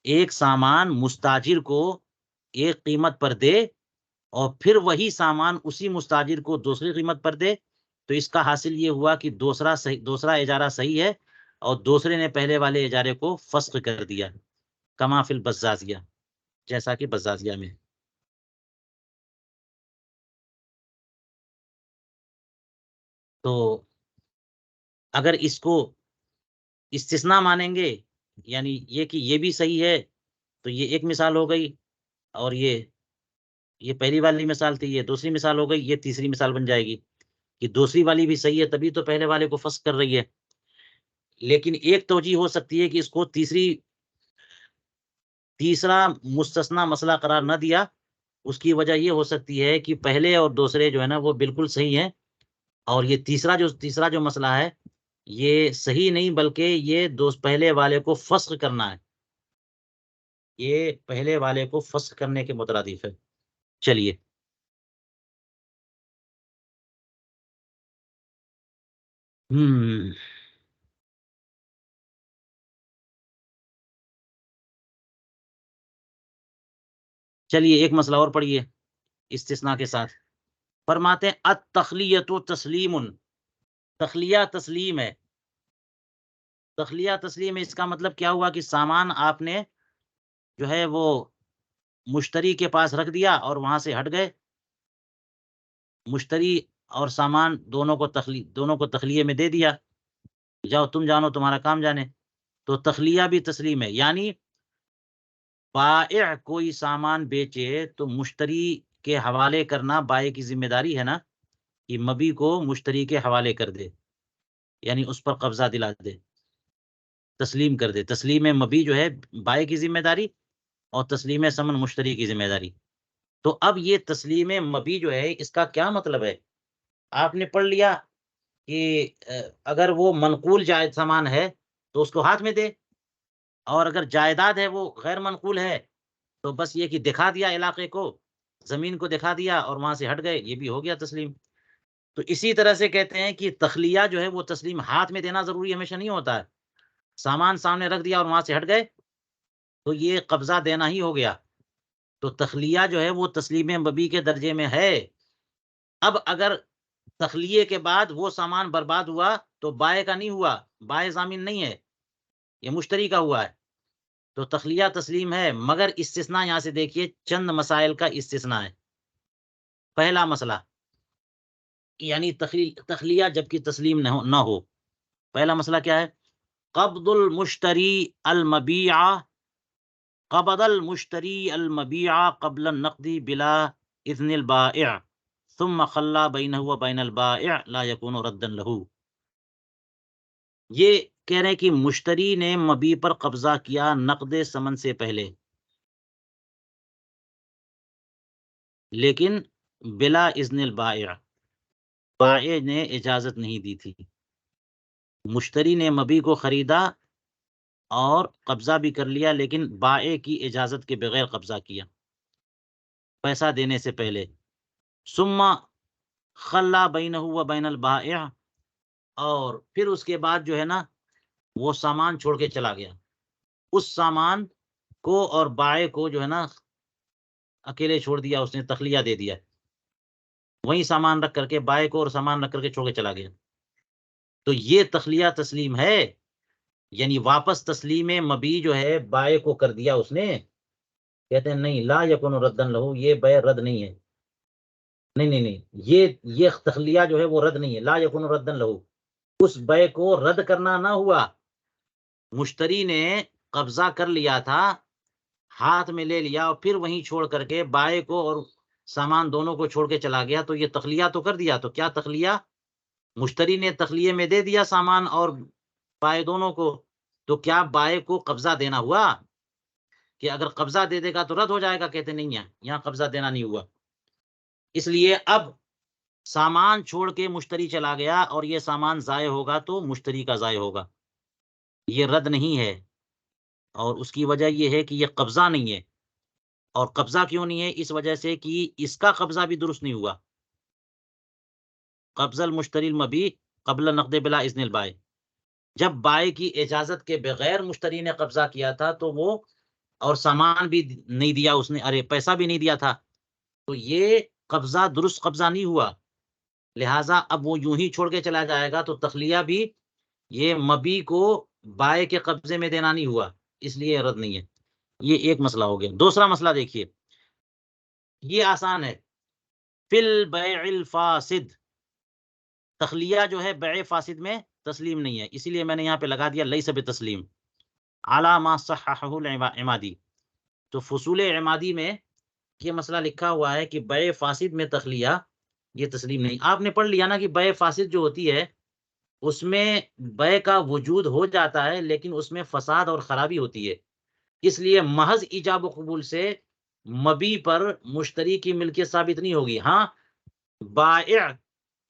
ایک سامان مستاجر کو ایک قیمت پر دے اور پھر وہی سامان اسی مستاجر کو دوسری قیمت پر دے، تو اس کا حاصل یہ ہوا کہ دوسرا اجارہ صحیح ہے اور دوسرے نے پہلے والے اجارے کو فسخ کر دیا، کما فی البزازیہ، جیسا کہ بزازیہ میں۔ تو اگر اس کو استثناء مانیں گے، یعنی یہ کہ یہ بھی صحیح ہے، تو یہ ایک مثال ہو گئی، اور یہ پہلی والی مثال تھی، یہ دوسری مثال ہو گئی، یہ تیسری مثال بن جائے گی کہ دوسری والی بھی صحیح ہے تبھی تو پہلے والے کو فسخ کر رہی ہے، لیکن ایک توجہ ہو سکتی ہے کہ اس کو تیسرا مستثنی مسئلہ قرار نہ دیا، اس کی وجہ یہ ہو سکتی ہے کہ پہلے اور دوسرے جو ہے نا وہ بالکل صحیح ہیں، اور یہ تیسرا جو مسئلہ ہے یہ صحیح نہیں بلکہ یہ پہلے والے کو فسخ کرنا ہے، یہ پہلے والے کو فسخ کرنے کے مترادف ہے۔ چلیے چلیے ایک مسئلہ اور پڑھیے استثناء کے ساتھ، فرماتے ہیں التخلیۃ تسلیم، تخلیہ تسلیم ہے، تخلیہ تسلیم ہے، اس کا مطلب کیا ہوا کہ سامان آپ نے جو ہے وہ مشتری کے پاس رکھ دیا اور وہاں سے ہٹ گئے، مشتری اور سامان دونوں کو تخلیے میں دے دیا، جاؤ تم جانو تمہارا کام جانے، تو تخلیہ بھی تسلیم ہے، یعنی بائع کوئی سامان بیچے تو مشتری کے حوالے کرنا بائع کی ذمہ داری ہے نا، کہ مبی کو مشتری کے حوالے کر دے، یعنی اس پر قبضہ دلا دے، تسلیم کر دے، تسلیم مبی جو ہے بائع کی ذمہ داری اور تسلیم ثمن مشتری کی ذمہ داری، تو اب یہ تسلیم مبی جو ہے اس کا کیا مطلب ہے؟ آپ نے پڑھ لیا کہ اگر وہ منقول جائز سامان ہے تو اس کو ہاتھ میں دے، اور اگر جائیداد ہے وہ غیر منقول ہے تو بس یہ کہ دکھا دیا علاقے کو، زمین کو دکھا دیا اور وہاں سے ہٹ گئے، یہ بھی ہو گیا تسلیم۔ تو اسی طرح سے کہتے ہیں کہ تخلیہ جو ہے وہ تسلیم ہاتھ میں دینا ضروری ہمیشہ نہیں ہوتا ہے، سامان سامنے رکھ دیا اور وہاں سے ہٹ گئے تو یہ قبضہ دینا ہی ہو گیا۔ تو تخلیہ جو ہے وہ تسلیم مبی کے درجے میں ہے۔ اب اگر تخلیے کے بعد وہ سامان برباد ہوا تو بائع کا نہیں ہوا، بائع ضامن نہیں ہے، یہ مشتری کا ہوا ہے، تو تخلیہ تسلیم ہے، مگر استثناء یہاں سے دیکھیے چند مسائل کا استثناء ہے۔ پہلا مسئلہ یعنی تخلیہ جبکہ تسلیم نہ ہو، پہلا مسئلہ کیا ہے؟ قبض المشتری المبیع، قبض المشتری المبیع قبل النقد بلا اذن البائع ثم خلا بینہ و بین البائع لا یکون ردا لہ۔ یہ کہہ رہے ہیں کہ مشتری نے مبی پر قبضہ کیا نقد ثمن سے پہلے، لیکن بلا اذن البائع، بائع نے اجازت نہیں دی تھی۔ مشتری نے مبی کو خریدا اور قبضہ بھی کر لیا، لیکن بائع کی اجازت کے بغیر قبضہ کیا پیسہ دینے سے پہلے۔ ثم خلا بینہ و بین البائع، اور پھر اس کے بعد جو ہے نا وہ سامان چھوڑ کے چلا گیا، اس سامان کو اور بائع کو جو ہے نا اکیلے چھوڑ دیا، اس نے تخلیہ دے دیا، وہیں سامان رکھ کر کے بائع کو اور سامان رکھ کر کے چھوڑ کے چلا گیا، تو یہ تخلیہ تسلیم ہے، یعنی واپس تسلیم مبی جو ہے بائع کو کر دیا اس نے۔ کہتے ہیں نہیں، لا یکون ردا لہ، یہ بیع رد نہیں ہے، نہیں، یہ تخلیہ جو ہے وہ رد نہیں ہے، لا یکون ردا لہ، اس بیع کو رد کرنا نہ ہوا۔ مشتری نے قبضہ کر لیا تھا، ہاتھ میں لے لیا اور پھر وہیں چھوڑ کر کے بائع کو اور سامان دونوں کو چھوڑ کے چلا گیا، تو یہ تخلیہ تو کر دیا۔ تو کیا تخلیہ؟ مشتری نے تخلیے میں دے دیا سامان اور بائع دونوں کو، تو کیا بائع کو قبضہ دینا ہوا؟ کہ اگر قبضہ دے دے گا تو رد ہو جائے گا، کہتے نہیں ہے، یہاں قبضہ دینا نہیں ہوا۔ اس لیے اب سامان چھوڑ کے مشتری چلا گیا اور یہ سامان ضائع ہوگا تو مشتری کا ضائع ہوگا، یہ رد نہیں ہے، اور اس کی وجہ یہ ہے کہ یہ قبضہ نہیں ہے۔ اور قبضہ کیوں نہیں ہے؟ اس وجہ سے کہ اس کا قبضہ بھی درست نہیں ہوا۔ قبض المشتری المبی قبل نقد بلا اذن البائع، جب بائع کی اجازت کے بغیر مشتری نے قبضہ کیا تھا تو وہ اور سامان بھی نہیں دیا اس نے، ارے پیسہ بھی نہیں دیا تھا، تو یہ قبضہ درست قبضہ نہیں ہوا، لہٰذا اب وہ یوں ہی چھوڑ کے چلا جائے گا تو تخلیہ بھی یہ مبی کو بائع کے قبضے میں دینا نہیں ہوا، اس لیے رد نہیں ہے۔ یہ ایک مسئلہ ہو گیا۔ دوسرا مسئلہ دیکھیے، یہ آسان ہے، فی البیع الفاسد، تخلیہ جو ہے بیع فاسد میں تسلیم نہیں ہے، اسی لیے میں نے یہاں پہ لگا دیا لیس بتسلیم، علی ما صححہ العمادی۔ تو فصول عمادی میں یہ مسئلہ لکھا ہوا ہے کہ بیع فاسد میں تخلیہ یہ تسلیم نہیں۔ آپ نے پڑھ لیا نا کہ بیع فاسد جو ہوتی ہے اس میں بیع کا وجود ہو جاتا ہے لیکن اس میں فساد اور خرابی ہوتی ہے، اس لیے محض ایجاب و قبول سے مبی پر مشتری کی ملکیت ثابت نہیں ہوگی۔ ہاں، بائع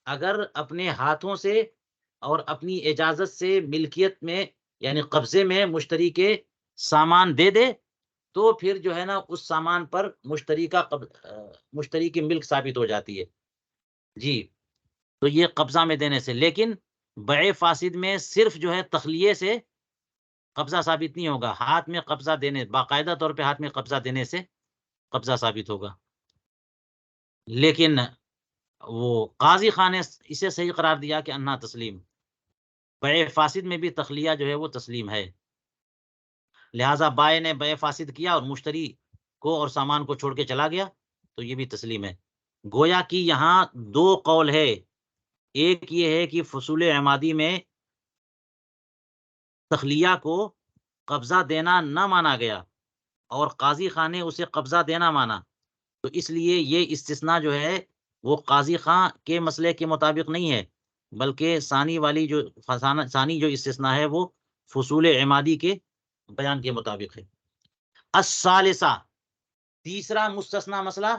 اگر اپنے ہاتھوں سے اور اپنی اجازت سے ملکیت میں یعنی قبضے میں مشتری کے سامان دے دے تو پھر جو ہے نا اس سامان پر مشتری کی ملک ثابت ہو جاتی ہے، جی، تو یہ قبضہ میں دینے سے۔ لیکن بیع فاسد میں صرف جو ہے تخلیے سے قبضہ ثابت نہیں ہوگا، ہاتھ میں قبضہ دینے، باقاعدہ طور پہ ہاتھ میں قبضہ دینے سے قبضہ ثابت ہوگا۔ لیکن وہ قاضی خان نے اسے صحیح قرار دیا کہ انہا تسلیم، بیع فاسد میں بھی تخلیہ جو ہے وہ تسلیم ہے، لہٰذا بائع نے بیع فاسد کیا اور مشتری کو اور سامان کو چھوڑ کے چلا گیا تو یہ بھی تسلیم ہے۔ گویا کہ یہاں دو قول ہے، ایک یہ ہے کہ فصول عمادی میں تخلیہ کو قبضہ دینا نہ مانا گیا اور قاضی خان نے اسے قبضہ دینا مانا، تو اس لیے یہ استثناء جو ہے وہ قاضی خان کے مسئلے کے مطابق نہیں ہے، بلکہ ثانی جو استثناء ہے وہ فصول عمادی کے بیان کے مطابق ہے۔ الثالثہ، تیسرا مستثنیٰ مسئلہ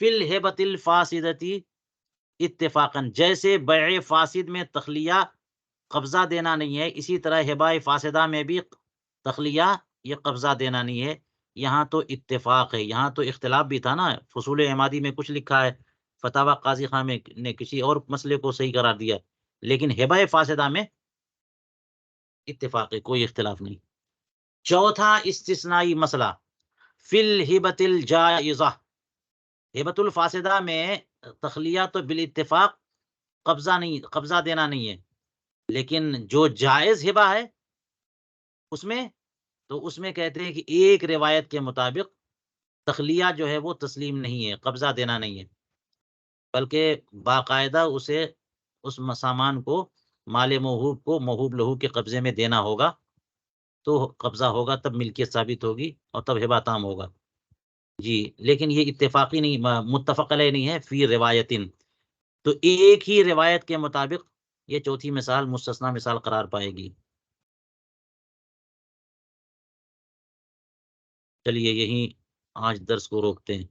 فی الہبۃ الفاسدتی اتفاقاً، جیسے بیع فاسد میں تخلیہ قبضہ دینا نہیں ہے، اسی طرح ہبہ فاسدہ میں بھی تخلیہ یہ قبضہ دینا نہیں ہے۔ یہاں تو اتفاق ہے، یہاں تو اختلاف بھی تھا نا، فصول عمادی میں کچھ لکھا ہے، فتاوی قاضی خان نے کسی اور مسئلے کو صحیح قرار دیا، لیکن ہبہ فاسدہ میں اتفاق ہے، کوئی اختلاف نہیں۔ چوتھا استثنائی مسئلہ، فی الہبۃ الجائزہ، ہبۃ الفاسدہ میں تخلیہ تو بالاتفاق قبضہ دینا نہیں ہے، لیکن جو جائز ہبہ ہے اس میں کہتے ہیں کہ ایک روایت کے مطابق تخلیہ جو ہے وہ تسلیم نہیں ہے، قبضہ دینا نہیں ہے، بلکہ باقاعدہ اس سامان کو، مال موہوب کو موہوب لہو کے قبضے میں دینا ہوگا، تو قبضہ ہوگا، تب ملکیت ثابت ہوگی اور تب ہبہ تام ہوگا۔ جی، لیکن یہ اتفاقی نہیں، متفق علیہ نہیں ہے، فی روایتن، تو ایک ہی روایت کے مطابق یہ چوتھی مثال مستثنا مثال قرار پائے گی۔ چلیے یہیں آج درس کو روکتے ہیں۔